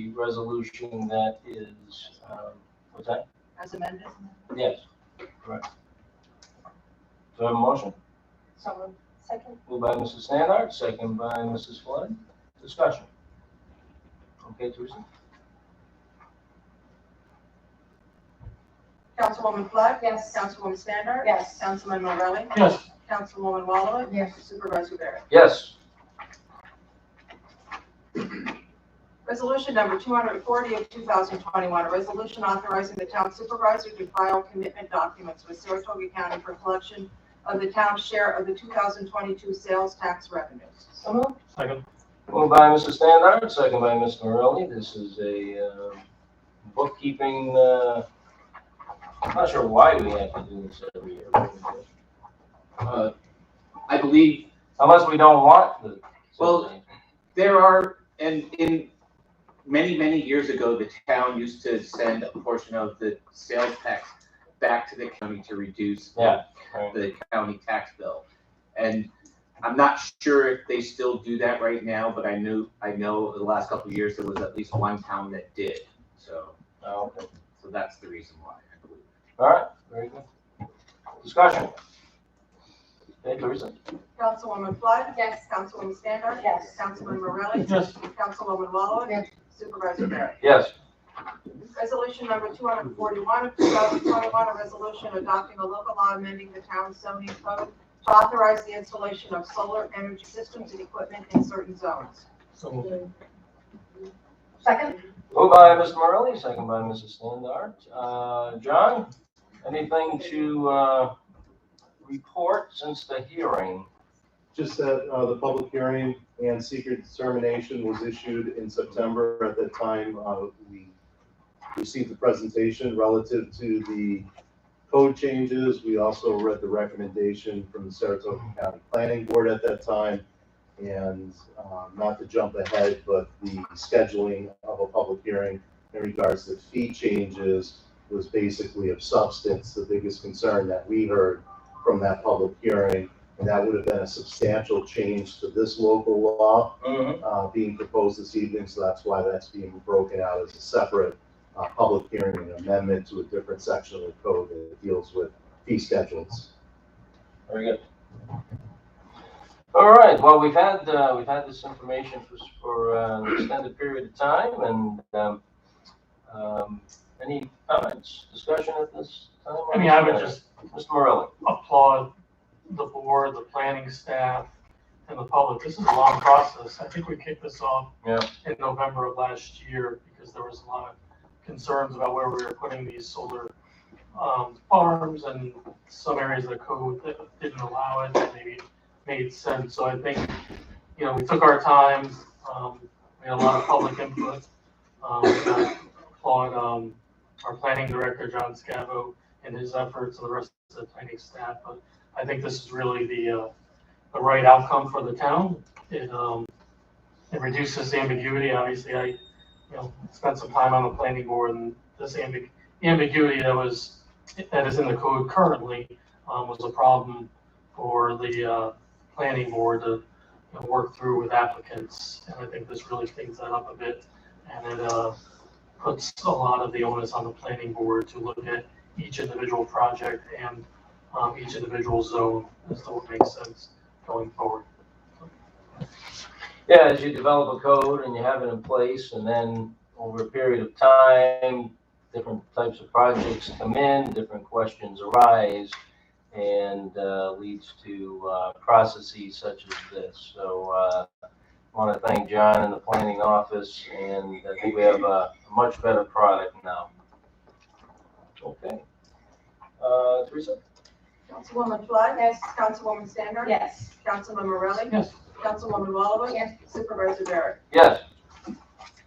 resolution that is, what's that? As amended? Yes, correct. Do I have a motion? So moved. Second. Moved by Mrs. Standard, second by Mrs. Flood. Discussion. Okay, Teresa? Councilwoman Flood? Yes. Councilwoman Standard? Yes. Councilman Morelli? Yes. Councilwoman Wallowitz? Yes. Supervisor Barrett? Yes. Resolution number 240 of 2021, a resolution authorizing the town supervisor to file commitment documents with Saratoga County for collection of the town's share of the 2022 sales tax revenues. So moved. Second. Moved by Mrs. Standard, second by Mr. Morelli. This is a bookkeeping, I'm not sure why we have to do this every year. I believe, Unless we don't want the. well, there are, and in many years ago, the town used to send a portion of the sales tax back to the county to reduce Yeah. the county tax bill. And I'm not sure if they still do that right now, but I know the last couple of years, there was at least one town that did. So, Oh, okay. so that's the reason why, I believe. All right, very good. Discussion. Okay, Teresa? Councilwoman Flood? Yes. Councilwoman Standard? Yes. Councilman Morelli? Yes. Councilwoman Wallowitz? Yes. Supervisor Barrett? Yes. Resolution number 241 of 2021, a resolution adopting a local law amending the town's zoning code to authorize the installation of solar energy systems and equipment in certain zones. So moved. Second? Moved by Mr. Morelli, second by Mrs. Standard. John, anything to report since the hearing? Just that the public hearing and secret determination was issued in September. At that time, we received the presentation relative to the code changes. We also read the recommendation from the Saratoga County Planning Board at that time. And not to jump ahead, but the scheduling of a public hearing in regards to fee changes was basically of substance. The biggest concern that we heard from that public hearing, and that would have been a substantial change to this local law being proposed this evening, so that's why that's being broken out as a separate public hearing and amendment to a different section of the code that deals with fee schedules. Very good. All right, well, we've had this information for an extended period of time, and any comments, discussion at this time? I mean, I would just Mr. Morelli. applaud the board, the planning staff, and the public. This is a long process. I think we kicked this off in November of last year because there was a lot of concerns about where we were putting these solar farms and some areas of the code that didn't allow it, that maybe made sense. So I think, we took our time. We had a lot of public input. I applaud our planning director, John Scavo, and his efforts, and the rest of the planning staff. But I think this is really the right outcome for the town. It reduces ambiguity. Obviously, I spent some time on the planning board, and this ambiguity that is in the code currently was a problem for the planning board to work through with applicants. And I think this really cleans that up a bit, and it puts a lot of the onus on the planning board to look at each individual project and each individual zone as to what makes sense going forward. Yeah, as you develop a code and you have it in place, and then over a period of time, different types of projects come in, different questions arise, and leads to processes such as this. So I want to thank John and the planning office, and I think we have a much better product now. Okay. Teresa? Councilwoman Flood? Yes. Councilwoman Stander? Yes. Councilman Morelli? Yes. Councilwoman Walowitz? Yes. Supervisor Barrett? Yes.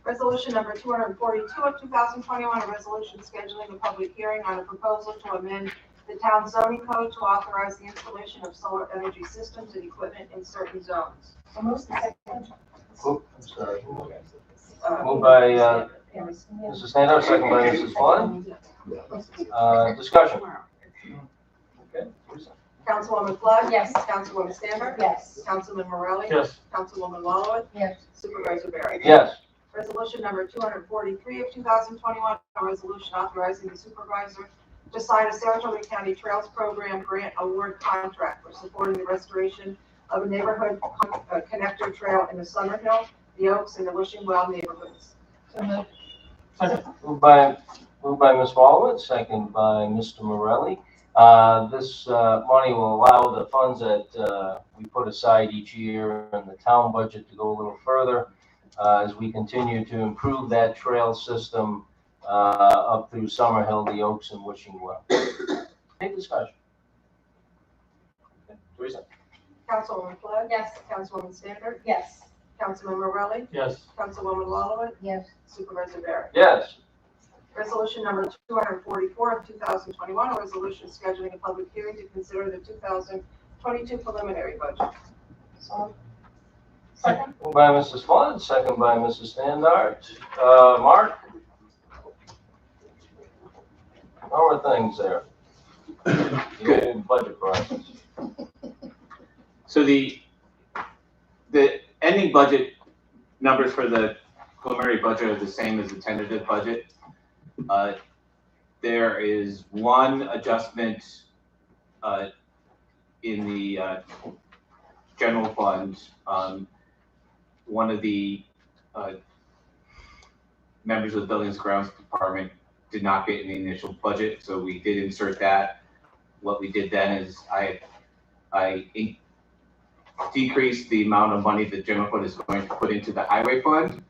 Resolution number 242 of 2021, a resolution scheduling a public hearing on a proposal to amend the town zoning code to authorize the installation of solar energy systems and equipment in certain zones. Oh, I'm sorry. Moved by Mrs. Stander, second by Mrs. Flood. Discussion. Okay. Teresa? Councilwoman Flood? Yes. Councilwoman Stander? Yes. Councilman Morelli? Yes. Councilwoman Walowitz? Yes. Supervisor Barrett? Yes. Resolution number 243 of 2021, a resolution authorizing the supervisor to sign a Saratoga County Trails Program grant award contract for supporting the restoration of a neighborhood connector trail in the Summerhill, the Oaks, and the Wishing Well neighborhoods. So moved. Second. Moved by Ms. Walowitz, second by Mr. Morelli. This money will allow the funds that we put aside each year in the town budget to go a little further as we continue to improve that trail system up through Summerhill, the Oaks, and Wishing Well. Any discussion? Okay. Teresa? Councilwoman Flood? Yes. Councilwoman Stander? Yes. Councilman Morelli? Yes. Councilwoman Walowitz? Yes. Supervisor Barrett? Yes. Resolution number 244 of 2021, a resolution scheduling a public hearing to consider the 2022 preliminary budget. So Second. Moved by Mrs. Flood, second by Mrs. Standart. Mark? How are things there? The old budget process. So the ending budget numbers for the preliminary budget are the same as the tentative budget. There is one adjustment in the general fund. One of the members of the Buildings and Grounds Department did not get in the initial budget, so we did insert that. What we did then is I decreased the amount of money the general fund is going to put into the highway fund.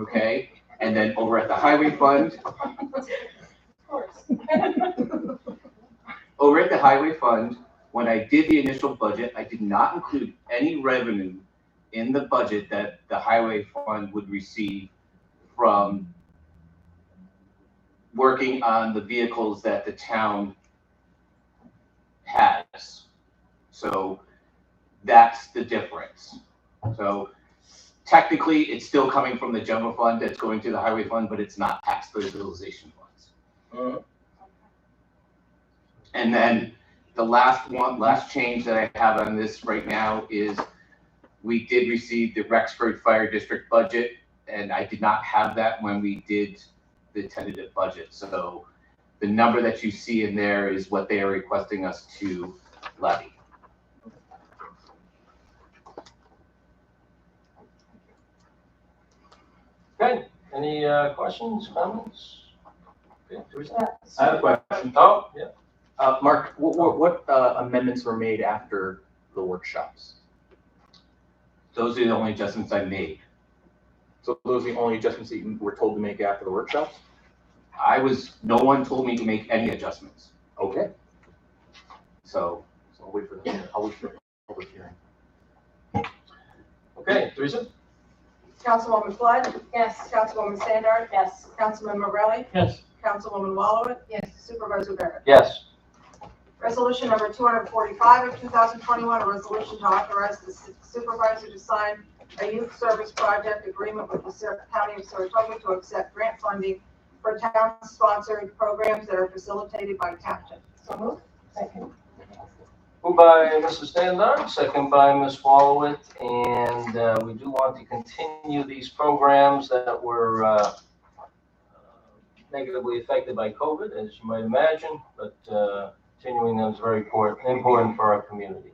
Okay, and then over at the highway fund, over at the highway fund, when I did the initial budget, I did not include any revenue in the budget that the highway fund would receive from working on the vehicles that the town has. So that's the difference. So technically, it's still coming from the general fund that's going to the highway fund, but it's not tax stabilization funds. And then the last change that I have on this right now is we did receive the Rexford Fire District budget, and I did not have that when we did the tentative budget. So the number that you see in there is what they are requesting us to levy. Okay, any questions, comments? Okay, Teresa? I have a question. Oh, yeah. Mark, what amendments were made after the workshops? Those are the only adjustments I made. So those are the only adjustments that you were told to make after the workshops? No one told me to make any adjustments. Okay. So I'll wait for the public hearing. Okay, Teresa? Councilwoman Flood? Yes. Councilwoman Standard? Yes. Councilman Morelli? Yes. Councilwoman Wallowit? Yes. Supervisor Barrett? Yes. Resolution number 245 of 2021, a resolution to authorize the supervisor to sign a youth service project agreement with the County of Saratoga to accept grant funding for town-sponsored programs that are facilitated by township. So moved. Second. Moved by Mrs. Standard, second by Ms. Wallowit, and we do want to continue these programs that were negatively affected by COVID, as you might imagine, but continuing them is very important for our community.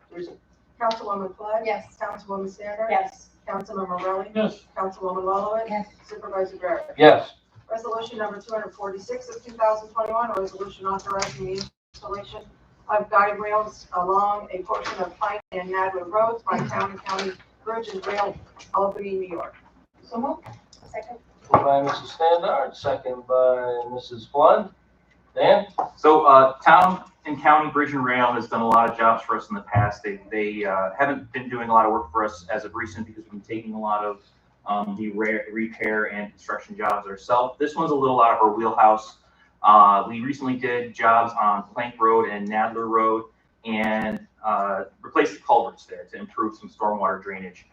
Teresa? Councilwoman Flood? Yes. Councilwoman Standard? Yes. Councilman Morelli? Yes. Councilwoman Wallowit? Yes. Supervisor Barrett? Yes. Resolution number 246 of 2021, a resolution authorizing the installation of guide rails along a portion of Pine and Nadler roads by Town and County Bridge and Rail, Albany, New York. So moved. Second. Moved by Mrs. Standard, second by Mrs. Flood. Dan? So Town and County Bridge and Rail has done a lot of jobs for us in the past. They haven't been doing a lot of work for us as of recent because we've been taking a lot of the repair and construction jobs ourselves. This one's a little out of our wheelhouse. We recently did jobs on Plank Road and Nadler Road and replaced the culverts there to improve some stormwater drainage.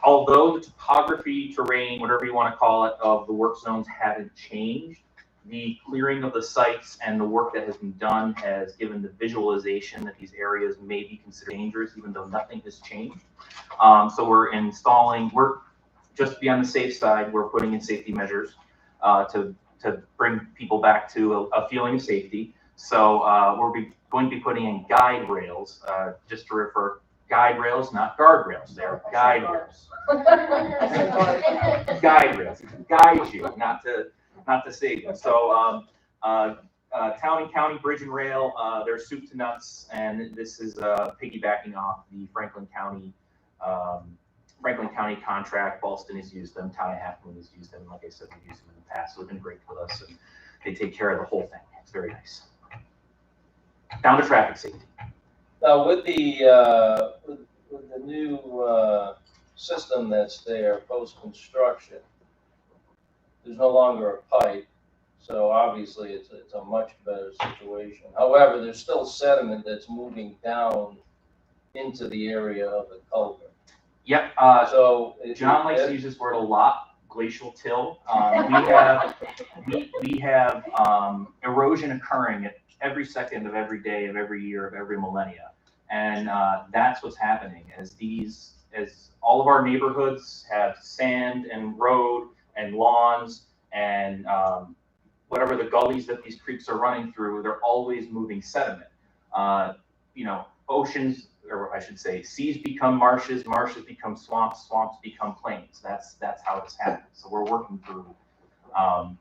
Although the topography, terrain, whatever you want to call it, of the work zones haven't changed, the clearing of the sites and the work that has been done has given the visualization that these areas may be considered dangerous, even though nothing has changed. So we're just to be on the safe side, we're putting in safety measures to bring people back to a feeling of safety. So we're going to be putting in guide rails, just to refer, guide rails, not guardrails. They're guide rails. Guide rails, guide you, not to save you. So Town and County Bridge and Rail, they're soup to nuts, and this is piggybacking off the Franklin County contract. Ballston has used them, Town of Half Moon has used them. Like I said, we've used them in the past, so they've been great with us, and they take care of the whole thing. It's very nice. Down to traffic safety. Now, with the new system that's there post-construction, there's no longer a pipe, so obviously it's a much better situation. However, there's still sediment that's moving down into the area of the culvert. Yep. So John likes to use this word a lot. Glacial till. We have erosion occurring at every second of every day of every year of every millennia, and that's what's happening as all of our neighborhoods have sand and road and lawns and whatever the gullies that these creeks are running through. They're always moving sediment. Oceans, or I should say, seas become marshes, marshes become swamps, swamps become plains. That's how it's happening. So we're working through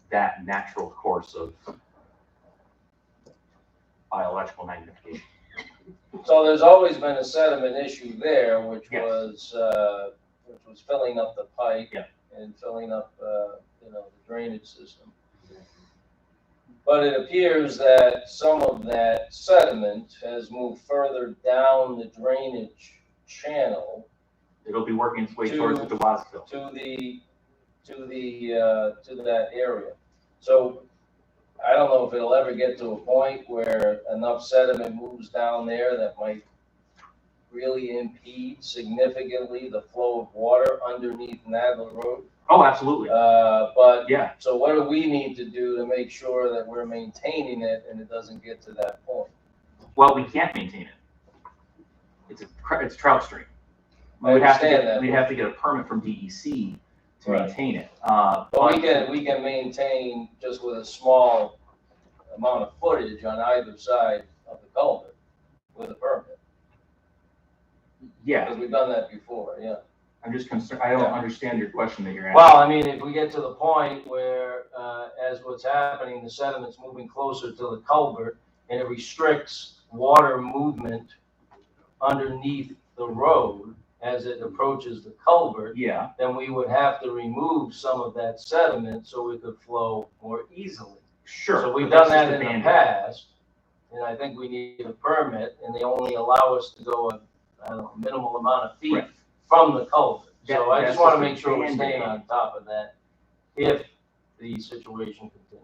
that natural course of biological magnification. So there's always been a sediment issue there, which was filling up the pipe and filling up the drainage system. But it appears that some of that sediment has moved further down the drainage channel. It'll be working its way towards the Wasville. To that area. So I don't know if it'll ever get to a point where enough sediment moves down there that might really impede significantly the flow of water underneath Nadler Road. Oh, absolutely. But, Yeah. so what do we need to do to make sure that we're maintaining it and it doesn't get to that point? Well, we can't maintain it. It's trout stream. I understand that. We'd have to get a permit from DEC to Right. maintain it. But we can maintain just with a small amount of footage on either side of the culvert with a permit. Yeah. Because we've done that before, yeah. I'm just concerned, I don't understand your question that you're asking. Well, I mean, if we get to the point where, as what's happening, the sediment's moving closer to the culvert and it restricts water movement underneath the road as it approaches the culvert, Yeah. then we would have to remove some of that sediment so it could flow more easily. Sure. So we've but done that's that just a in the Band-Aid. past, and I think we need a permit, and they only allow us to go a minimal amount of feet Right. from the culvert. So I That's just want to just a make sure we're Band-Aid. staying on top of that if the situation continues.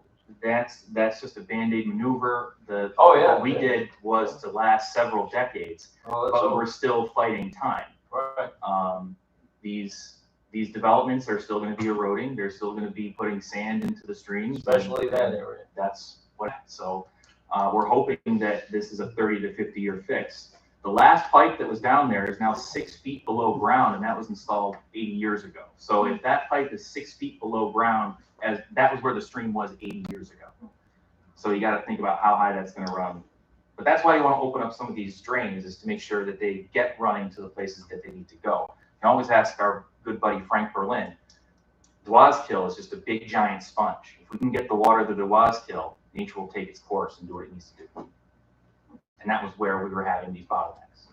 That's just a Band-Aid maneuver. Oh, yeah. What we did was to last several decades, Well, but that's we're still fighting time. right. These developments are still going to be eroding. They're still going to be putting sand into the streams. Especially that area. That's what, so we're hoping that this is a 30 to 50 year fix. The last pipe that was down there is now 6 feet below ground, and that was installed 80 years ago. So if that pipe is 6 feet below ground, as that was where the stream was 80 years ago. So you got to think about how high that's going to run. But that's why you want to open up some of these drains, is to make sure that they get running to the places that they need to go. You can always ask our good buddy Frank Berlin. Dwazkill is just a big giant sponge. If we can get the water to Dwazkill, nature will take its course and do what it needs to do. And that was where we were having these bottlenecks.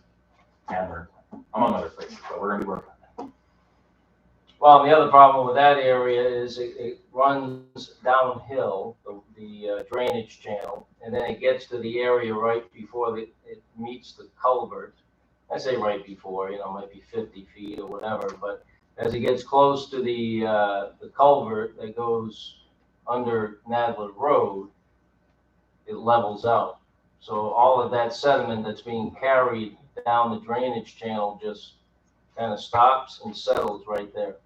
And among other places, but we're going to be working on that. Well, the other problem with that area is it runs downhill, the drainage channel, and then it gets to the area right before it meets the culvert. I say right before, it might be 50 feet or whatever, but as it gets close to the culvert that goes under Nadler Road, it levels out. So all of that sediment that's being carried down the drainage channel just kind of stops and settles right there.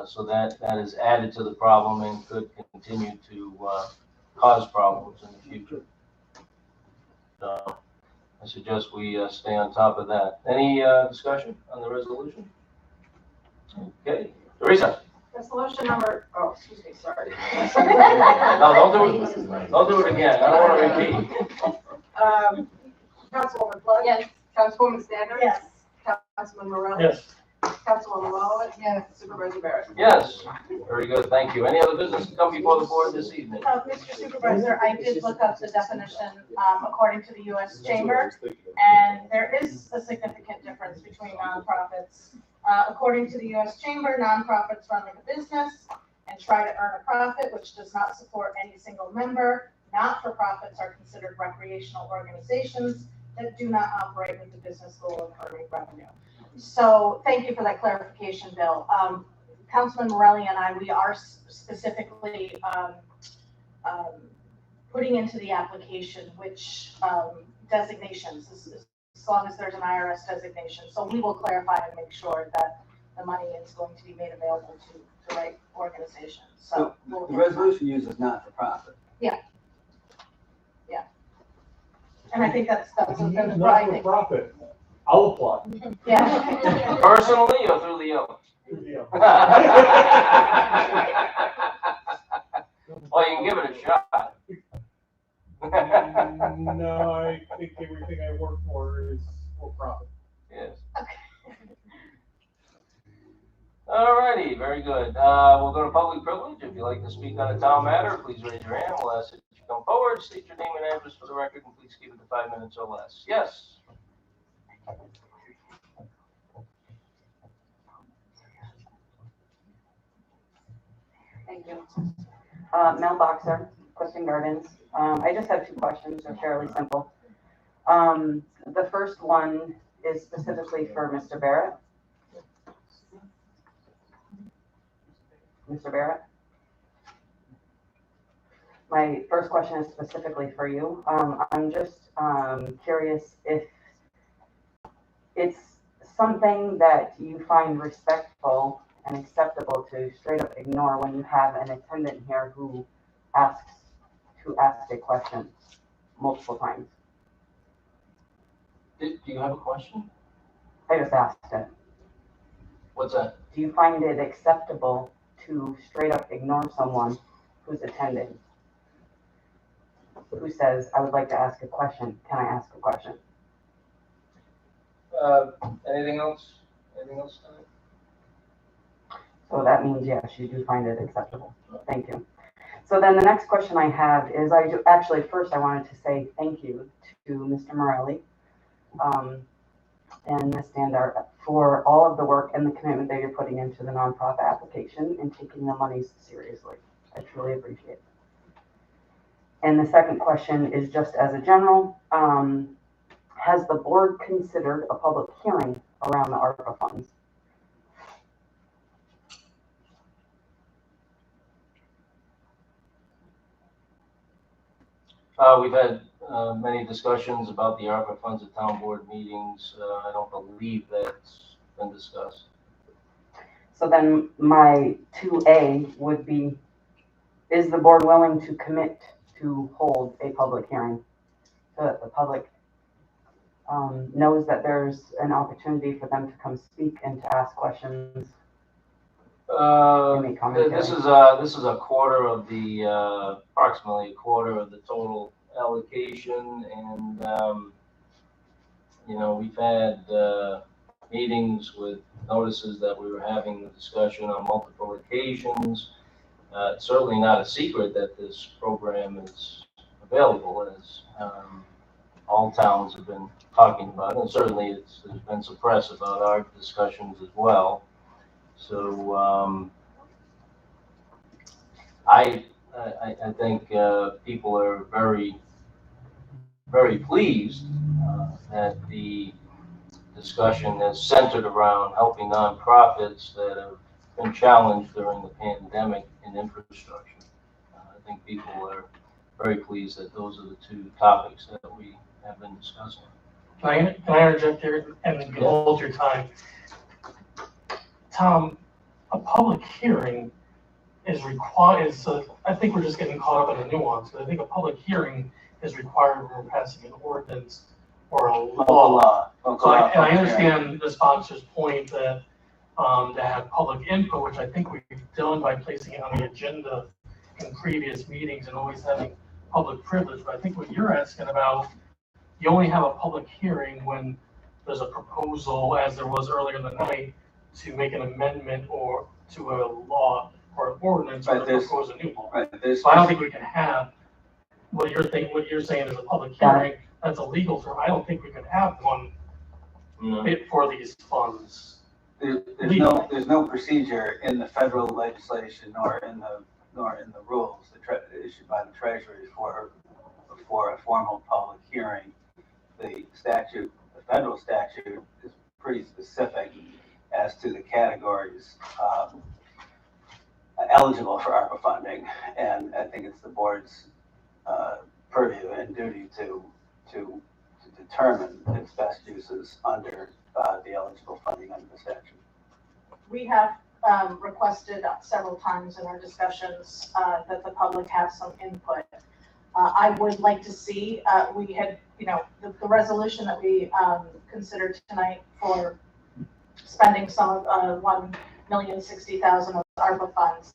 So that is added to the problem and could continue to cause problems in the future. So I suggest we stay on top of that. Any discussion on the resolution? Okay, Teresa. Resolution number, excuse me, sorry. No, don't do it again. I don't want to repeat. Councilwoman Flood? Yes. Councilwoman Stander? Yes. Councilman Morales? Yes. Councilwoman Walowitz? Yes. Supervisor Barrett? Yes, very good, thank you. Any other business to come before the board this evening? Mr. Supervisor, I did look up the definition, according to the U.S. Chamber, and there is a significant difference between nonprofits. According to the U.S. Chamber, nonprofits run like a business and try to earn a profit, which does not support any single member. Not-for-profits are considered recreational organizations that do not operate with the business goal of earning revenue. So thank you for that clarification, Bill. Councilman Morelli and I, we are specifically putting into the application which designations, as long as there's an IRS designation. So we will clarify and make sure that the money is going to be made available to the right organization. So The resolution uses not-for-profit. Yeah. Yeah. And I think that's Not right. for profit. I'll apply. Yeah. Personally or through the L? Through the L. Well, you can give it a shot. No, I think everything I work for is for profit. Yes. All righty, very good. We'll go to public privilege. If you'd like to speak on a town matter, please raise your hand. We'll ask that you come forward, state your name and address for the record, and please keep it to 5 minutes or less. Yes. Thank you. Mel Boxer, Clifton Gardens. I just have 2 questions. They're fairly simple. The first one is specifically for Mr. Barrett. Mr. Barrett? My first question is specifically for you. I'm just curious if it's something that you find respectful and acceptable to straight up ignore when you have an attendant here who asks to ask a question multiple times? Do you have a question? I just asked it. What's that? Do you find it acceptable to straight up ignore someone who's attending, who says, I would like to ask a question, can I ask a question? Anything else? Anything else? So that means, yes, you do find it acceptable. Thank you. So then the next question I have is, actually, first I wanted to say thank you to Mr. Morelli and Ms. Standard for all of the work and the commitment that you're putting into the nonprofit application and taking the monies seriously. I truly appreciate it. And the second question is just as a general, has the board considered a public hearing around the ARPA funds? We've had many discussions about the ARPA funds at town board meetings. I don't believe that's been discussed. So then my 2A would be, is the board willing to commit to hold a public hearing so that the public knows that there's an opportunity for them to come speak and to ask questions? This is a quarter of the approximately a quarter of the total allocation, and you know, we've had meetings with notices that we were having the discussion on multiple occasions. It's certainly not a secret that this program is available, as all towns have been talking about, and certainly it's been suppressed about our discussions as well. So I think people are very, very pleased that the discussion is centered around helping nonprofits that have been challenged during the pandemic in infrastructure. I think people are very pleased that those are the two topics that we have been discussing. Can I interject here and hold your time? Tom, a public hearing is required. I think we're just getting caught up in the nuance, but I think a public hearing is required when we're passing an ordinance or a law. So I understand the sponsor's point that to have public input, which I think we've done by placing it on the agenda in previous meetings and always having public privilege. But I think what you're asking about, you only have a public hearing when there's a proposal, as there was earlier in the night, to make an amendment or to a law or an ordinance or to propose a new law. So I don't think we can have what you're saying is a public hearing. That's a legal term. I don't think we can have one for these funds. There's no procedure in the federal legislation nor in the rules issued by the Treasury for a formal public hearing. The federal statute is pretty specific as to the categories eligible for ARPA funding, and I think it's the board's purview and duty to determine its best uses under the eligible funding under the statute. We have requested several times in our discussions that the public have some input. I would like to see, we had, the resolution that we considered tonight for spending some of $1,060,000 of ARPA funds.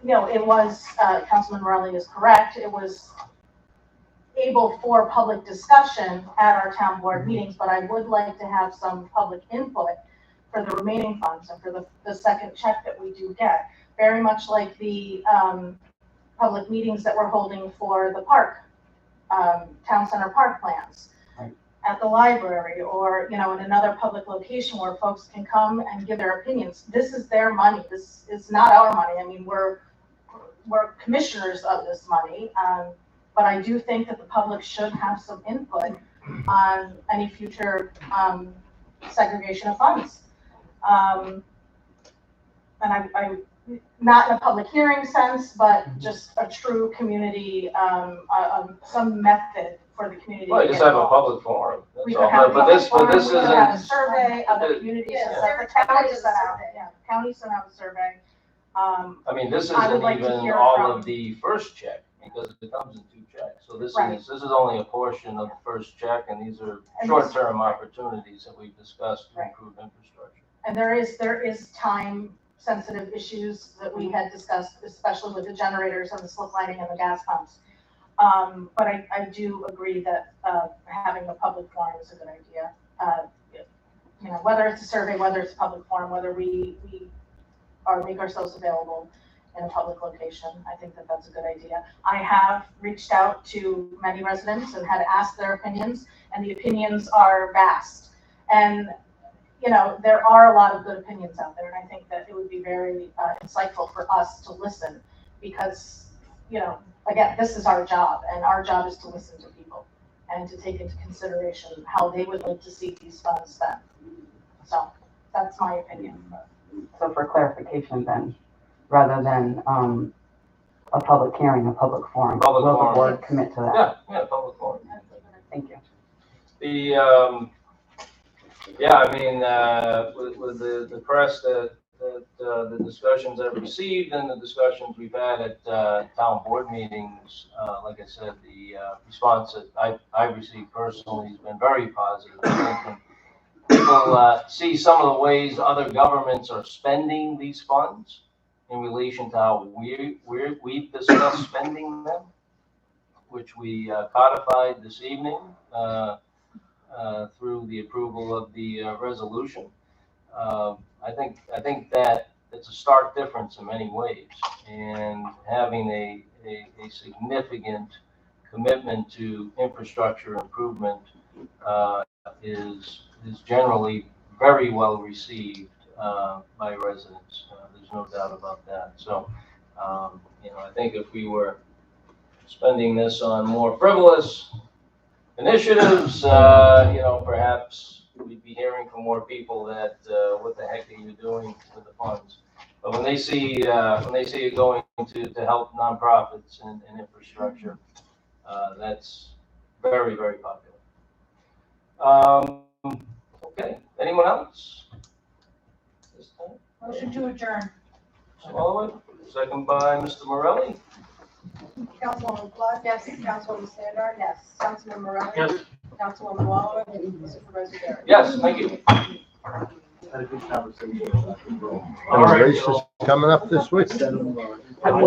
It was, Councilman Morelli is correct, it was able for public discussion at our town board meetings, but I would like to have some public input for the remaining funds and for the second check that we do get. Very much like the public meetings that we're holding for the park, town center park plans, at the library, or in another public location where folks can come and give their opinions. This is their money. This is not our money. I mean, we're commissioners of this money, but I do think that the public should have some input on any future segregation of funds. And I not in a public hearing sense, but just a true community, some method for the community. Well, to you just get have a involved. public forum, We that's could all, have a but this, public forum, this we could have a isn't, survey, other communities, Yeah, just like the county sent out, yeah, county sent out a survey. I mean, this I would isn't like to even hear all from- of the first check, because it comes in 2 checks. So this Right. is only a portion of the first check, and these are And short-term opportunities that we've discussed to Right. improve infrastructure. And there is time-sensitive issues that we had discussed, especially with the generators and the slip lining and the gas pumps. But I do agree that, having a public forum is a good idea. You know, whether it's a survey, whether it's a public forum, whether we make ourselves available in a public location, I think that that's a good idea. I have reached out to many residents and had asked their opinions, and the opinions are vast. And you know, there are a lot of good opinions out there, and I think that it would be very insightful for us to listen, because, you know, again, this is our job, and our job is to listen to people and to take into consideration how they would like to see these funds spent. So that's my opinion. So for clarification then, rather than, a public hearing, a public forum, Public will the forum. board commit to that? Yeah, public forum. Thank you. Yeah, I mean, with the press that the discussions I've received and the discussions we've had at town board meetings, like I said, the response that I've received personally has been very positive. I think when people see some of the ways other governments are spending these funds in relation to how we've discussed spending them, which we codified this evening through the approval of the resolution. I think that it's a stark difference in many ways, and having a significant commitment to infrastructure improvement is generally very well received by residents. There's no doubt about that. So, you know, I think if we were spending this on more frivolous initiatives, you know, perhaps we'd be hearing from more people that, what the heck are you doing with the funds? But when they see it going to help nonprofits and infrastructure, that's very, very popular. Okay, anyone else? This time? Motion to adjourn. Smallwood, second by Mr. Morelli. Councilwoman Flood? Yes. Councilwoman Standard? Yes. Councilman Morelli? Yes. Councilwoman Waller? Supervisor Garrett? Yes, thank you. Had a good conversation. Any races coming up this week?